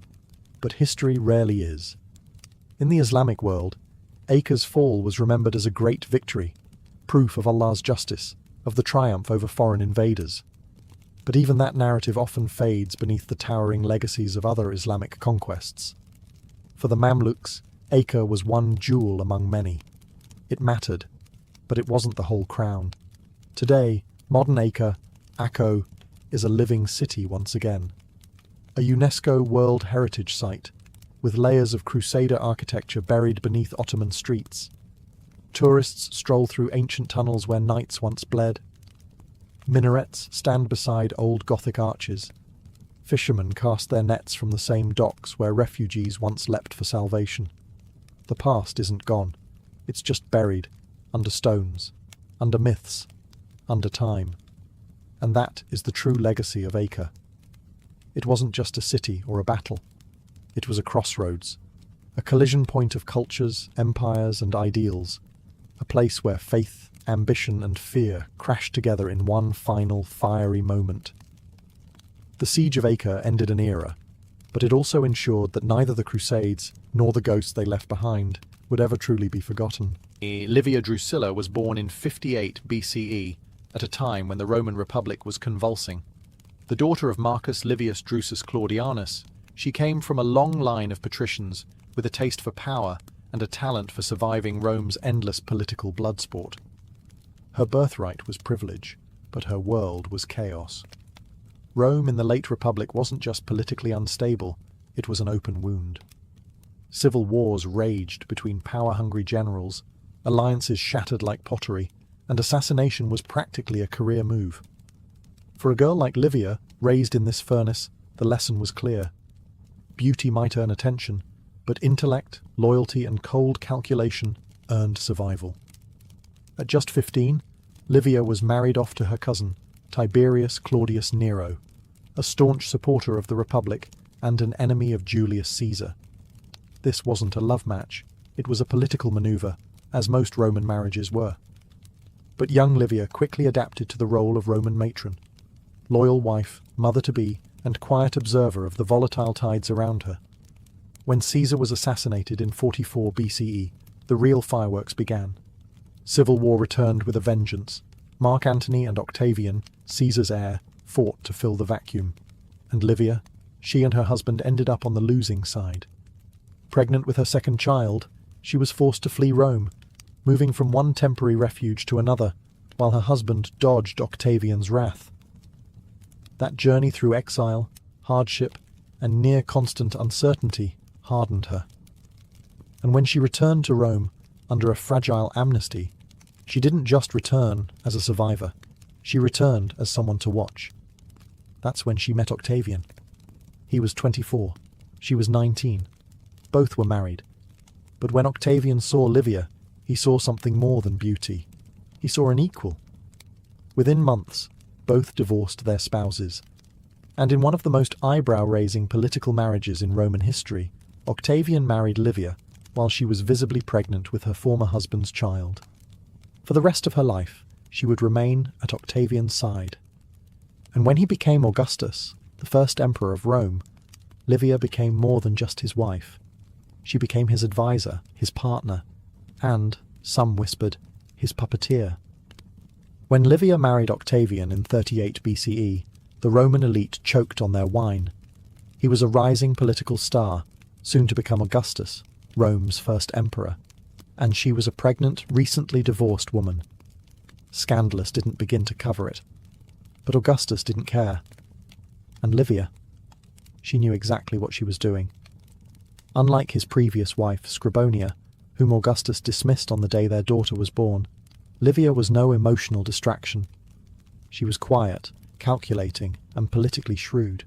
but history rarely is. In the Islamic world, Acre's fall was remembered as a great victory, proof of Allah's justice, of the triumph over foreign invaders. But even that narrative often fades beneath the towering legacies of other Islamic conquests. For the Mamluks, Acre was one jewel among many. It mattered, but it wasn't the whole crown. Today, modern Acre, Akko, is a living city once again. A UNESCO World Heritage Site, with layers of Crusader architecture buried beneath Ottoman streets. Tourists stroll through ancient tunnels where knights once bled. Minarets stand beside old Gothic arches. Fishermen cast their nets from the same docks where refugees once leapt for salvation. The past isn't gone. It's just buried, under stones, under myths, under time. And that is the true legacy of Acre. It wasn't just a city or a battle. It was a crossroads, a collision point of cultures, empires, and ideals, a place where faith, ambition, and fear crashed together in one final, fiery moment. The Siege of Acre ended an era, but it also ensured that neither the Crusades nor the ghosts they left behind would ever truly be forgotten. Livia Drusilla was born in 58 BCE at a time when the Roman Republic was convulsing. The daughter of Marcus Livius Drusus Claudianus, she came from a long line of patricians with a taste for power and a talent for surviving Rome's endless political bloodsport. Her birthright was privilege, but her world was chaos. Rome in the late Republic wasn't just politically unstable, it was an open wound. Civil wars raged between power-hungry generals, alliances shattered like pottery, and assassination was practically a career move. For a girl like Livia, raised in this furnace, the lesson was clear. Beauty might earn attention, but intellect, loyalty, and cold calculation earned survival. At just 15, Livia was married off to her cousin, Tiberius Claudius Nero, a staunch supporter of the Republic and an enemy of Julius Caesar. This wasn't a love match, it was a political maneuver, as most Roman marriages were. But young Livia quickly adapted to the role of Roman matron, loyal wife, mother-to-be, and quiet observer of the volatile tides around her. When Caesar was assassinated in 44 BCE, the real fireworks began. Civil war returned with a vengeance. Mark Antony and Octavian, Caesar's heir, fought to fill the vacuum. And Livia, she and her husband ended up on the losing side. Pregnant with her second child, she was forced to flee Rome, moving from one temporary refuge to another, while her husband dodged Octavian's wrath. That journey through exile, hardship, and near-constant uncertainty hardened her. And when she returned to Rome, under a fragile amnesty, she didn't just return as a survivor, she returned as someone to watch. That's when she met Octavian. He was 24, she was 19. Both were married. But when Octavian saw Livia, he saw something more than beauty. He saw an equal. Within months, both divorced their spouses. And in one of the most eyebrow-raising political marriages in Roman history, Octavian married Livia while she was visibly pregnant with her former husband's child. For the rest of her life, she would remain at Octavian's side. And when he became Augustus, the first emperor of Rome, Livia became more than just his wife. She became his advisor, his partner, and, some whispered, his puppeteer. When Livia married Octavian in 38 BCE, the Roman elite choked on their wine. He was a rising political star, soon to become Augustus, Rome's first emperor, and she was a pregnant, recently divorced woman. Scandalous didn't begin to cover it. But Augustus didn't care. And Livia? She knew exactly what she was doing. Unlike his previous wife, Scribonia, whom Augustus dismissed on the day their daughter was born, Livia was no emotional distraction. She was quiet, calculating, and politically shrewd.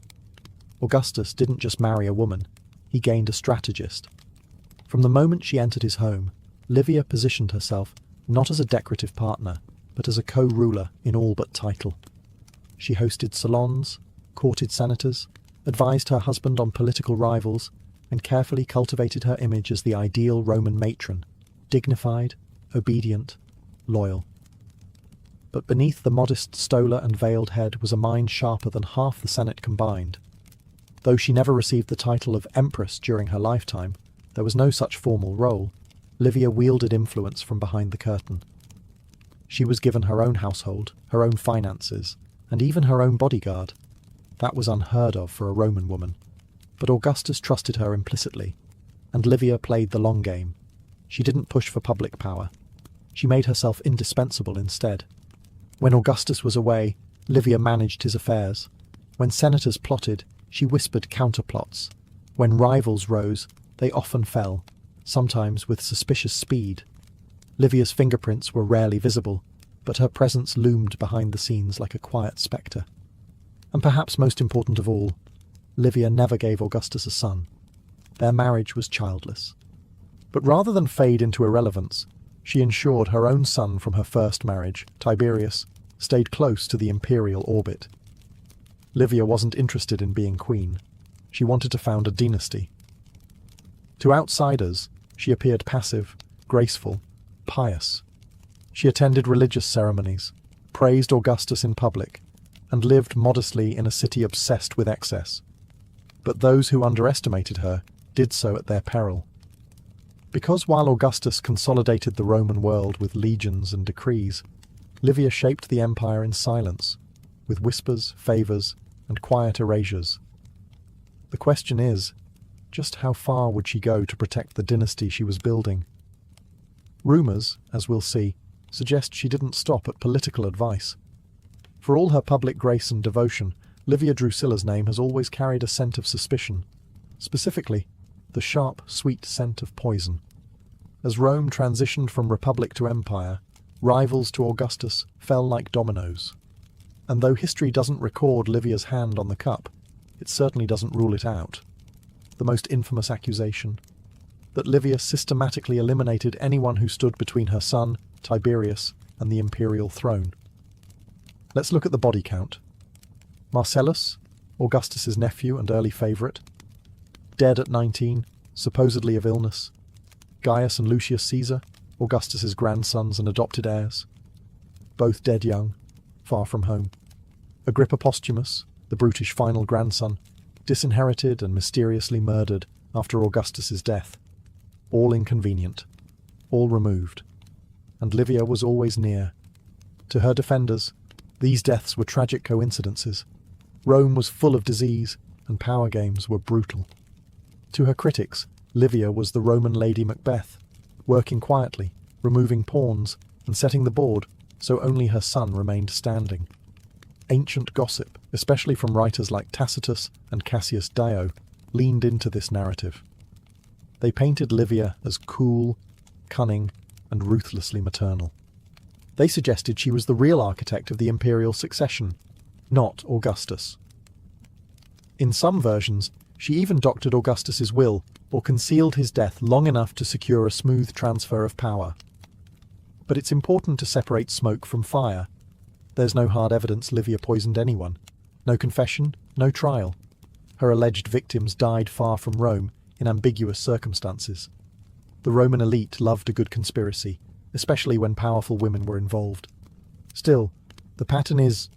Augustus didn't just marry a woman, he gained a strategist. From the moment she entered his home, Livia positioned herself not as a decorative partner, but as a co-ruler in all but title. She hosted salons, courted senators, advised her husband on political rivals, and carefully cultivated her image as the ideal Roman matron, dignified, obedient, loyal. But beneath the modest stola and veiled head was a mind sharper than half the Senate combined. Though she never received the title of empress during her lifetime, there was no such formal role. Livia wielded influence from behind the curtain. She was given her own household, her own finances, and even her own bodyguard. That was unheard of for a Roman woman. But Augustus trusted her implicitly, and Livia played the long game. She didn't push for public power. She made herself indispensable instead. When Augustus was away, Livia managed his affairs. When senators plotted, she whispered counterplots. When rivals rose, they often fell, sometimes with suspicious speed. Livia's fingerprints were rarely visible, but her presence loomed behind the scenes like a quiet spectre. And perhaps most important of all, Livia never gave Augustus a son. Their marriage was childless. But rather than fade into irrelevance, she ensured her own son from her first marriage, Tiberius, stayed close to the imperial orbit. Livia wasn't interested in being queen. She wanted to found a dynasty. To outsiders, she appeared passive, graceful, pious. She attended religious ceremonies, praised Augustus in public, and lived modestly in a city obsessed with excess. But those who underestimated her did so at their peril. Because while Augustus consolidated the Roman world with legions and decrees, Livia shaped the empire in silence, with whispers, favours, and quiet erasures. The question is, just how far would she go to protect the dynasty she was building? Rumours, as we'll see, suggest she didn't stop at political advice. For all her public grace and devotion, Livia Drusilla's name has always carried a scent of suspicion, specifically, the sharp, sweet scent of poison. As Rome transitioned from republic to empire, rivals to Augustus fell like dominoes. And though history doesn't record Livia's hand on the cup, it certainly doesn't rule it out. The most infamous accusation: that Livia systematically eliminated anyone who stood between her son, Tiberius, and the imperial throne. Let's look at the body count. Marcellus, Augustus's nephew and early favourite, dead at 19, supposedly of illness. Gaius and Lucius Caesar, Augustus's grandsons and adopted heirs, both dead young, far from home. Agrippa Posthumus, the brutish final grandson, disinherited and mysteriously murdered after Augustus's death. All inconvenient, all removed. And Livia was always near. To her defenders, these deaths were tragic coincidences. Rome was full of disease, and power games were brutal. To her critics, Livia was the Roman Lady Macbeth, working quietly, removing pawns, and setting the board so only her son remained standing. Ancient gossip, especially from writers like Tacitus and Cassius Dio, leaned into this narrative. They painted Livia as cool, cunning, and ruthlessly maternal. They suggested she was the real architect of the imperial succession, not Augustus. In some versions, she even doctored Augustus's will or concealed his death long enough to secure a smooth transfer of power. But it's important to separate smoke from fire. There's no hard evidence Livia poisoned anyone. No confession, no trial. Her alleged victims died far from Rome in ambiguous circumstances. The Roman elite loved a good conspiracy, especially when powerful women were involved. Still, the pattern is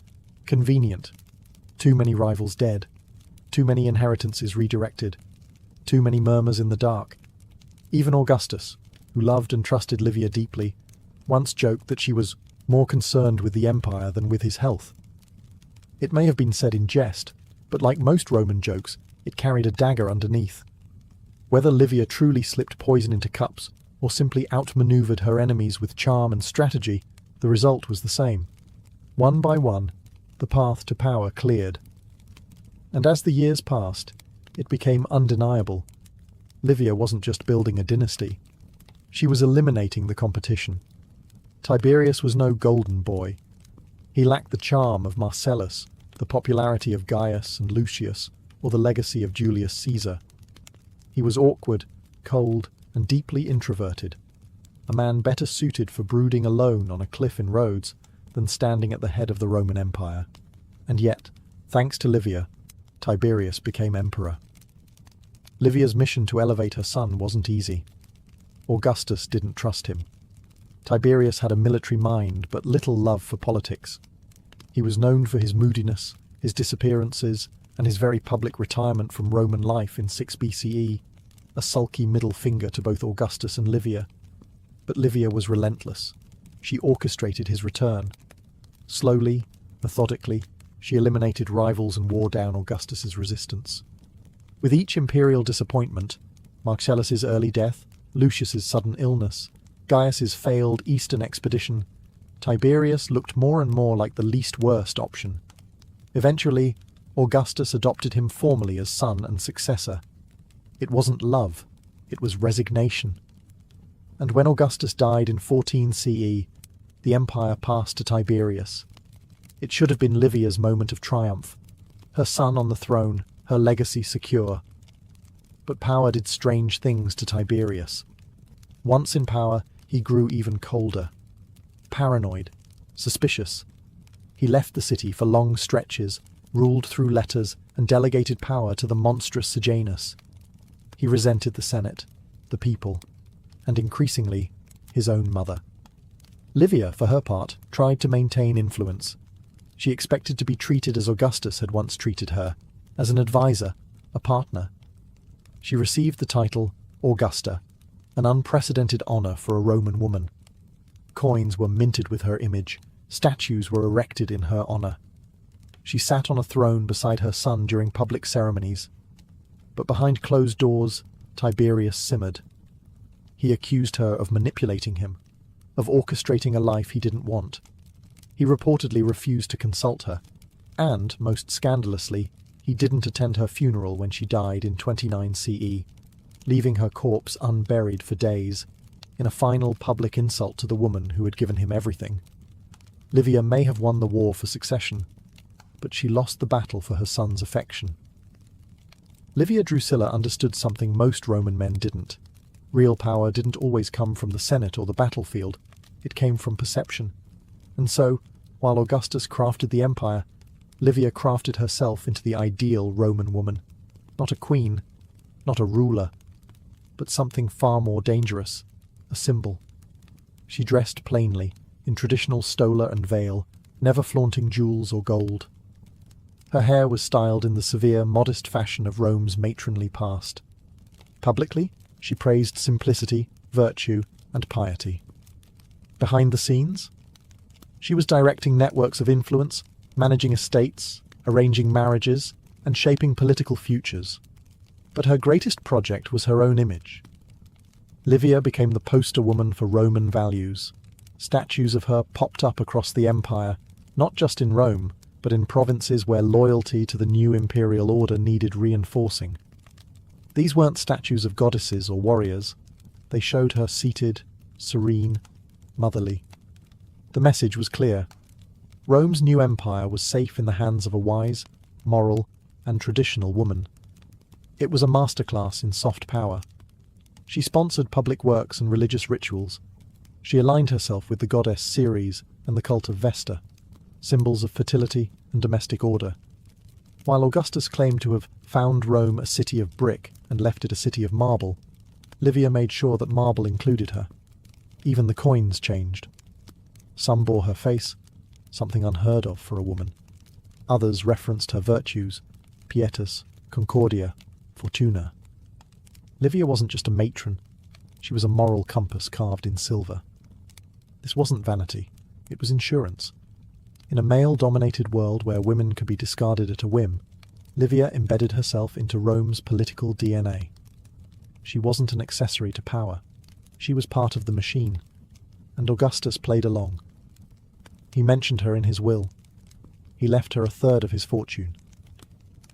convenient. Too many rivals dead. Too many inheritances redirected. Too many murmurs in the dark. Even Augustus, who loved and trusted Livia deeply, once joked that she was more concerned with the empire than with his health. It may have been said in jest, but like most Roman jokes, it carried a dagger underneath. Whether Livia truly slipped poison into cups or simply outmaneuvered her enemies with charm and strategy, the result was the same. One by one, the path to power cleared. And as the years passed, it became undeniable. Livia wasn't just building a dynasty. She was eliminating the competition. Tiberius was no golden boy. He lacked the charm of Marcellus, the popularity of Gaius and Lucius, or the legacy of Julius Caesar. He was awkward, cold, and deeply introverted, a man better suited for brooding alone on a cliff in Rhodes than standing at the head of the Roman Empire. And yet, thanks to Livia, Tiberius became emperor. Livia's mission to elevate her son wasn't easy. Augustus didn't trust him. Tiberius had a military mind but little love for politics. He was known for his moodiness, his disappearances, and his very public retirement from Roman life in 6 BCE, a sulky middle finger to both Augustus and Livia. But Livia was relentless. She orchestrated his return. Slowly, methodically, she eliminated rivals and wore down Augustus's resistance. With each imperial disappointment, Marcellus's early death, Lucius's sudden illness, Gaius's failed eastern expedition, Tiberius looked more and more like the least worst option. Eventually, Augustus adopted him formally as son and successor. It wasn't love, it was resignation. And when Augustus died in 14 CE, the empire passed to Tiberius. It should have been Livia's moment of triumph, her son on the throne, her legacy secure. But power did strange things to Tiberius. Once in power, he grew even colder. Paranoid, suspicious. He left the city for long stretches, ruled through letters, and delegated power to the monstrous Sejanus. He resented the Senate, the people, and increasingly, his own mother. Livia, for her part, tried to maintain influence. She expected to be treated as Augustus had once treated her, as an advisor, a partner. She received the title Augusta, an unprecedented honor for a Roman woman. Coins were minted with her image, Statues were erected in her honor. She sat on a throne beside her son during public ceremonies. But behind closed doors, Tiberius simmered. He accused her of manipulating him, of orchestrating a life he didn't want. He reportedly refused to consult her, and, most scandalously, he didn't attend her funeral when she died in 29 CE, leaving her corpse unburied for days, in a final public insult to the woman who had given him everything. Livia may have won the war for succession, but she lost the battle for her son's affection. Livia Drusilla understood something most Roman men didn't. Real power didn't always come from the Senate or the battlefield, it came from perception. And so, while Augustus crafted the empire, Livia crafted herself into the ideal Roman woman. Not a queen, not a ruler, but something far more dangerous, a symbol. She dressed plainly, in traditional stola and veil, never flaunting jewels or gold. Her hair was styled in the severe, modest fashion of Rome's matronly past. Publicly, she praised simplicity, virtue, and piety. Behind the scenes, she was directing networks of influence, managing estates, arranging marriages, and shaping political futures. But her greatest project was her own image. Livia became the poster woman for Roman values. Statues of her popped up across the empire, not just in Rome, but in provinces where loyalty to the new imperial order needed reinforcing. These weren't statues of goddesses or warriors. They showed her seated, serene, motherly. The message was clear. Rome's new empire was safe in the hands of a wise, moral, and traditional woman. It was a masterclass in soft power. She sponsored public works and religious rituals. She aligned herself with the goddess Ceres and the cult of Vesta, symbols of fertility and domestic order. While Augustus claimed to have found Rome a city of brick and left it a city of marble, Livia made sure that marble included her. Even the coins changed. Some bore her face, something unheard of for a woman. Others referenced her virtues, pietas, concordia, fortuna. Livia wasn't just a matron, she was a moral compass carved in silver. This wasn't vanity, it was insurance. In a male-dominated world where women could be discarded at a whim, Livia embedded herself into Rome's political DNA. She wasn't an accessory to power, she was part of the machine, and Augustus played along. He mentioned her in his will. He left her a third of his fortune.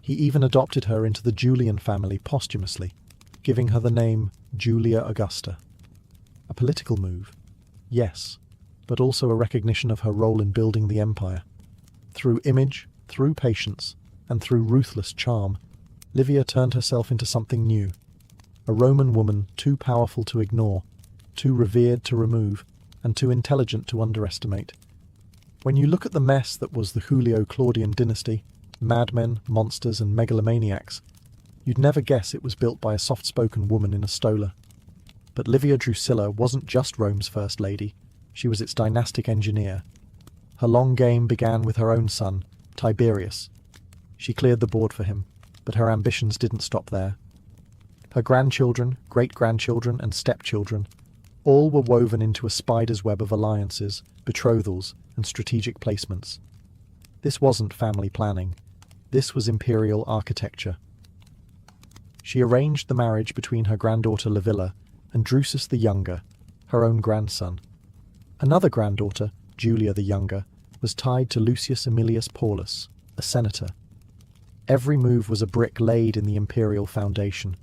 He even adopted her into the Julian family posthumously, giving her the name Julia Augusta. A political move, yes, but also a recognition of her role in building the empire. Through image, through patience, and through ruthless charm, Livia turned herself into something new. A Roman woman too powerful to ignore, too revered to remove, and too intelligent to underestimate. When you look at the mess that was the Julio-Claudian dynasty, madmen, monsters, and megalomaniacs, you'd never guess it was built by a soft-spoken woman in a stola. But Livia Drusilla wasn't just Rome's first lady, she was its dynastic engineer. Her long game began with her own son, Tiberius. She cleared the board for him, but her ambitions didn't stop there. Her grandchildren, great-grandchildren, and stepchildren all were woven into a spider's web of alliances, betrothals, and strategic placements. This wasn't family planning. This was imperial architecture. She arranged the marriage between her granddaughter Livilla and Drusus the Younger, her own grandson. Another granddaughter, Julia the Younger, was tied to Lucius Aemilius Paulus, a senator. Every move was a brick laid in the imperial foundation.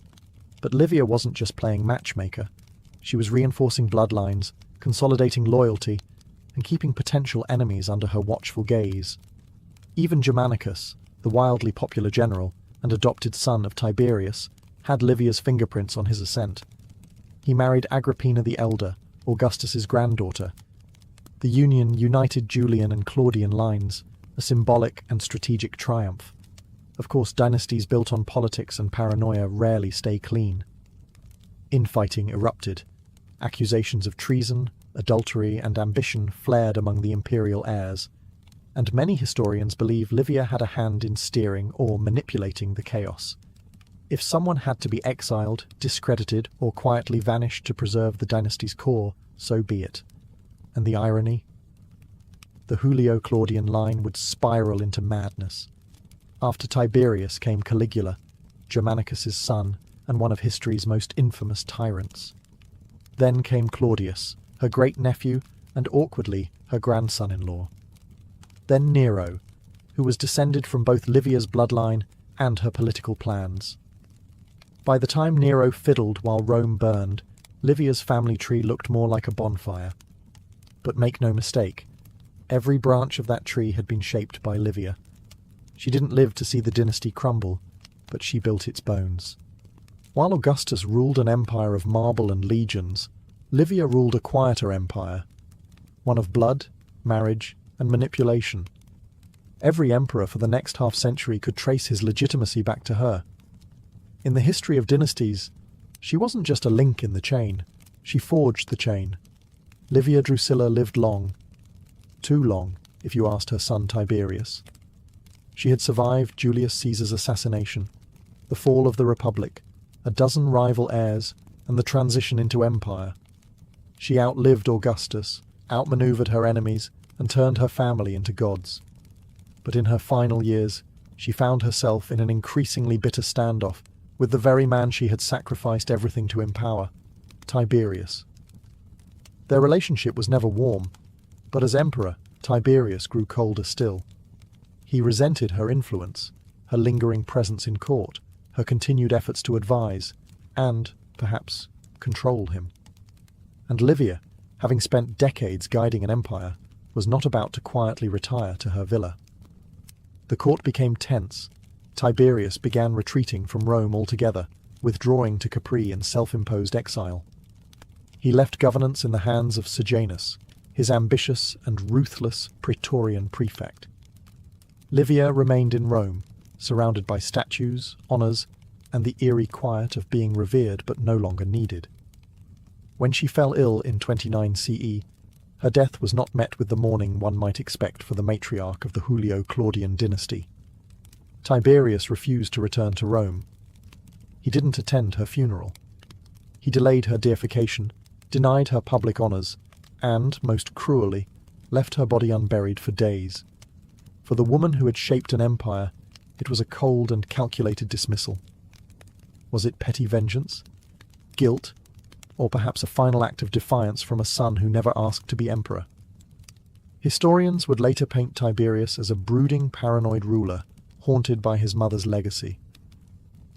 But Livia wasn't just playing matchmaker. She was reinforcing bloodlines, consolidating loyalty, and keeping potential enemies under her watchful gaze. Even Germanicus, the wildly popular general and adopted son of Tiberius, had Livia's fingerprints on his ascent. He married Agrippina the Elder, Augustus's granddaughter. The union united Julian and Claudian lines, a symbolic and strategic triumph. Of course, dynasties built on politics and paranoia rarely stay clean. Infighting erupted. Accusations of treason, adultery, and ambition flared among the imperial heirs, and many historians believe Livia had a hand in steering or manipulating the chaos. If someone had to be exiled, discredited, or quietly vanished to preserve the dynasty's core, so be it. And the irony? the Julio-Claudian line would spiral into madness. After Tiberius came Caligula, Germanicus's son and one of history's most infamous tyrants. Then came Claudius, her great-nephew and awkwardly her grandson-in-law. Then Nero, who was descended from both Livia's bloodline and her political plans. By the time Nero fiddled while Rome burned, Livia's family tree looked more like a bonfire. But make no mistake, every branch of that tree had been shaped by Livia. She didn't live to see the dynasty crumble, but she built its bones. While Augustus ruled an empire of marble and legions, Livia ruled a quieter empire, one of blood, marriage, and manipulation. Every emperor for the next half-century could trace his legitimacy back to her. In the history of dynasties, she wasn't just a link in the chain, she forged the chain. Livia Drusilla lived long. Too long, if you asked her son Tiberius. She had survived Julius Caesar's assassination, the fall of the Republic, a dozen rival heirs, and the transition into empire. She outlived Augustus, outmaneuvered her enemies, and turned her family into gods. But in her final years, she found herself in an increasingly bitter standoff with the very man she had sacrificed everything to empower, Tiberius. Their relationship was never warm, but as emperor, Tiberius grew colder still. He resented her influence, her lingering presence in court, her continued efforts to advise, and, perhaps, control him. And Livia, having spent decades guiding an empire, was not about to quietly retire to her villa. The court became tense. Tiberius began retreating from Rome altogether, withdrawing to Capri in self-imposed exile. He left governance in the hands of Sejanus, his ambitious and ruthless Praetorian prefect. Livia remained in Rome, surrounded by statues, honours, and the eerie quiet of being revered but no longer needed. When she fell ill in 29 CE, her death was not met with the mourning one might expect for the matriarch of the Julio-Claudian dynasty. Tiberius refused to return to Rome. He didn't attend her funeral. He delayed her deification, denied her public honours, and, most cruelly, left her body unburied for days. For the woman who had shaped an empire, it was a cold and calculated dismissal. Was it petty vengeance? Guilt? Or perhaps a final act of defiance from a son who never asked to be emperor? Historians would later paint Tiberius as a brooding, paranoid ruler, haunted by his mother's legacy.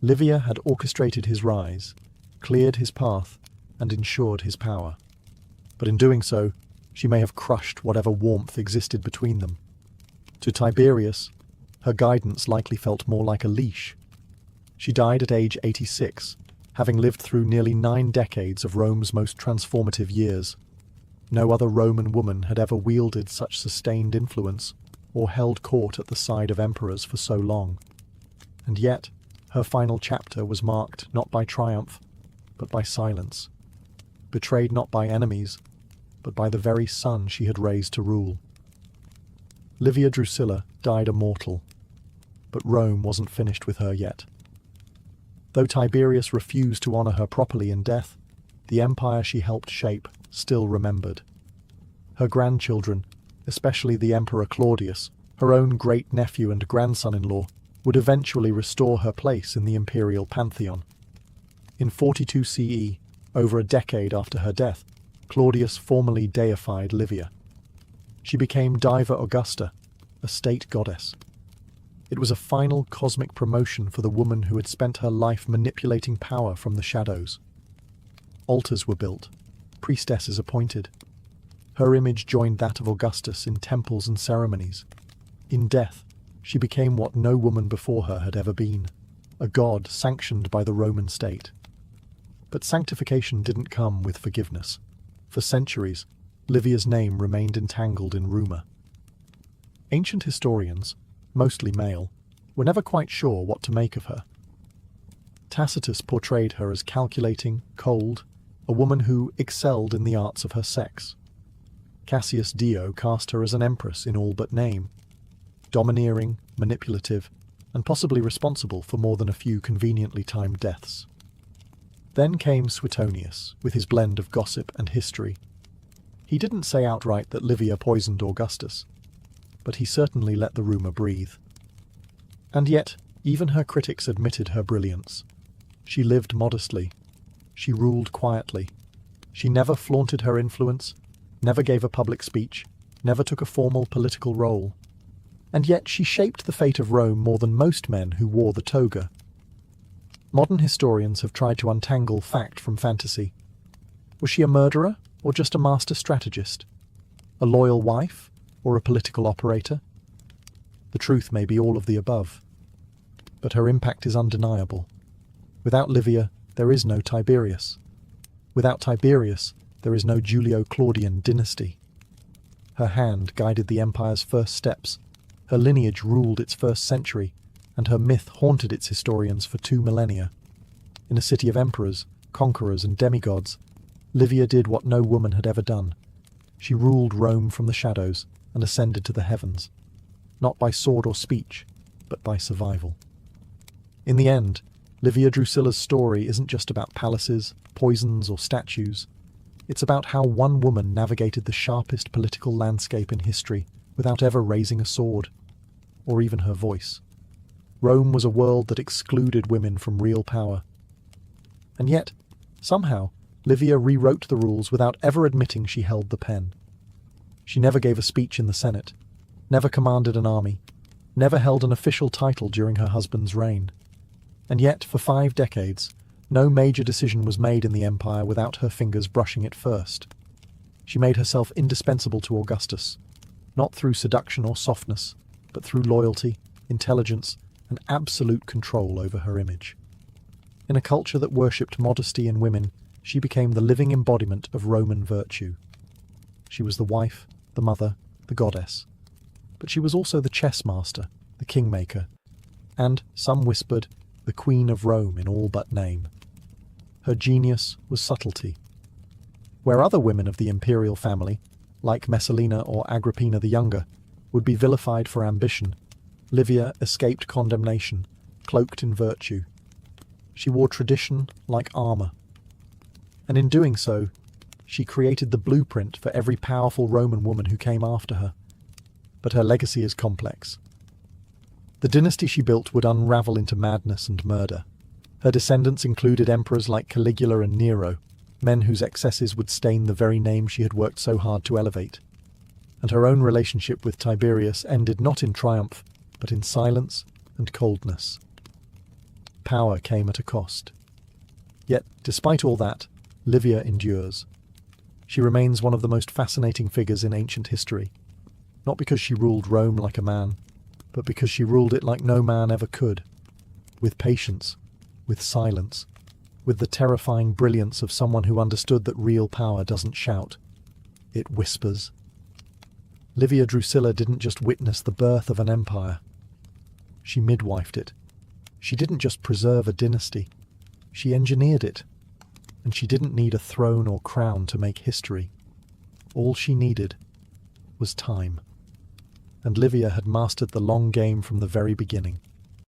Livia had orchestrated his rise, cleared his path, and ensured his power. But in doing so, she may have crushed whatever warmth existed between them. To Tiberius, her guidance likely felt more like a leash. She died at age 86, having lived through nearly 9 decades of Rome's most transformative years. No other Roman woman had ever wielded such sustained influence or held court at the side of emperors for so long. And yet, her final chapter was marked not by triumph, but by silence. Betrayed not by enemies, but by the very son she had raised to rule. Livia Drusilla died a mortal, but Rome wasn't finished with her yet. Though Tiberius refused to honour her properly in death, the empire she helped shape still remembered. Her grandchildren, especially the Emperor Claudius, her own great-nephew and grandson-in-law, would eventually restore her place in the imperial pantheon. In 42 CE, over a decade after her death, Claudius formally deified Livia. She became Diva Augusta, a state goddess. It was a final cosmic promotion for the woman who had spent her life manipulating power from the shadows. Altars were built, priestesses appointed. Her image joined that of Augustus in temples and ceremonies. In death, she became what no woman before her had ever been, a god sanctioned by the Roman state. But sanctification didn't come with forgiveness. For centuries, Livia's name remained entangled in rumour. Ancient historians, mostly male, were never quite sure what to make of her. Tacitus portrayed her as calculating, cold, a woman who excelled in the arts of her sex. Cassius Dio cast her as an empress in all but name, domineering, manipulative, and possibly responsible for more than a few conveniently timed deaths. Then came Suetonius, with his blend of gossip and history. He didn't say outright that Livia poisoned Augustus, but he certainly let the rumour breathe. And yet, even her critics admitted her brilliance. She lived modestly. She ruled quietly. She never flaunted her influence, never gave a public speech, never took a formal political role. And yet she shaped the fate of Rome more than most men who wore the toga. Modern historians have tried to untangle fact from fantasy. Was she a murderer or just a master strategist? A loyal wife or a political operator? The truth may be all of the above. But her impact is undeniable. Without Livia, there is no Tiberius. Without Tiberius, there is no Julio-Claudian dynasty. Her hand guided the empire's first steps, her lineage ruled its first century, and her myth haunted its historians for 2 millennia. In a city of emperors, conquerors, and demigods, Livia did what no woman had ever done. She ruled Rome from the shadows and ascended to the heavens, not by sword or speech, but by survival. In the end, Livia Drusilla's story isn't just about palaces, poisons, or statues. It's about how one woman navigated the sharpest political landscape in history without ever raising a sword, or even her voice. Rome was a world that excluded women from real power. And yet, somehow, Livia rewrote the rules without ever admitting she held the pen. She never gave a speech in the Senate, never commanded an army, never held an official title during her husband's reign. And yet, for 5 decades, no major decision was made in the empire without her fingers brushing it first. She made herself indispensable to Augustus, not through seduction or softness, but through loyalty, intelligence, and absolute control over her image. In a culture that worshipped modesty in women, she became the living embodiment of Roman virtue. She was the wife, the mother, the goddess. But she was also the chess master, the kingmaker, and, some whispered, the Queen of Rome in all but name. Her genius was subtlety. Where other women of the imperial family, like Messalina or Agrippina the Younger, would be vilified for ambition, Livia escaped condemnation, cloaked in virtue. She wore tradition like armour. And in doing so, she created the blueprint for every powerful Roman woman who came after her. But her legacy is complex. The dynasty she built would unravel into madness and murder. Her descendants included emperors like Caligula and Nero, men whose excesses would stain the very name she had worked so hard to elevate. And her own relationship with Tiberius ended not in triumph, but in silence and coldness. Power came at a cost. Yet, despite all that, Livia endures. She remains one of the most fascinating figures in ancient history, not because she ruled Rome like a man, but because she ruled it like no man ever could, with patience, with silence, with the terrifying brilliance of someone who understood that real power doesn't shout, it whispers. Livia Drusilla didn't just witness the birth of an empire. She midwifed it. She didn't just preserve a dynasty. She engineered it. And she didn't need a throne or crown to make history. All she needed was time. And Livia had mastered the long game from the very beginning.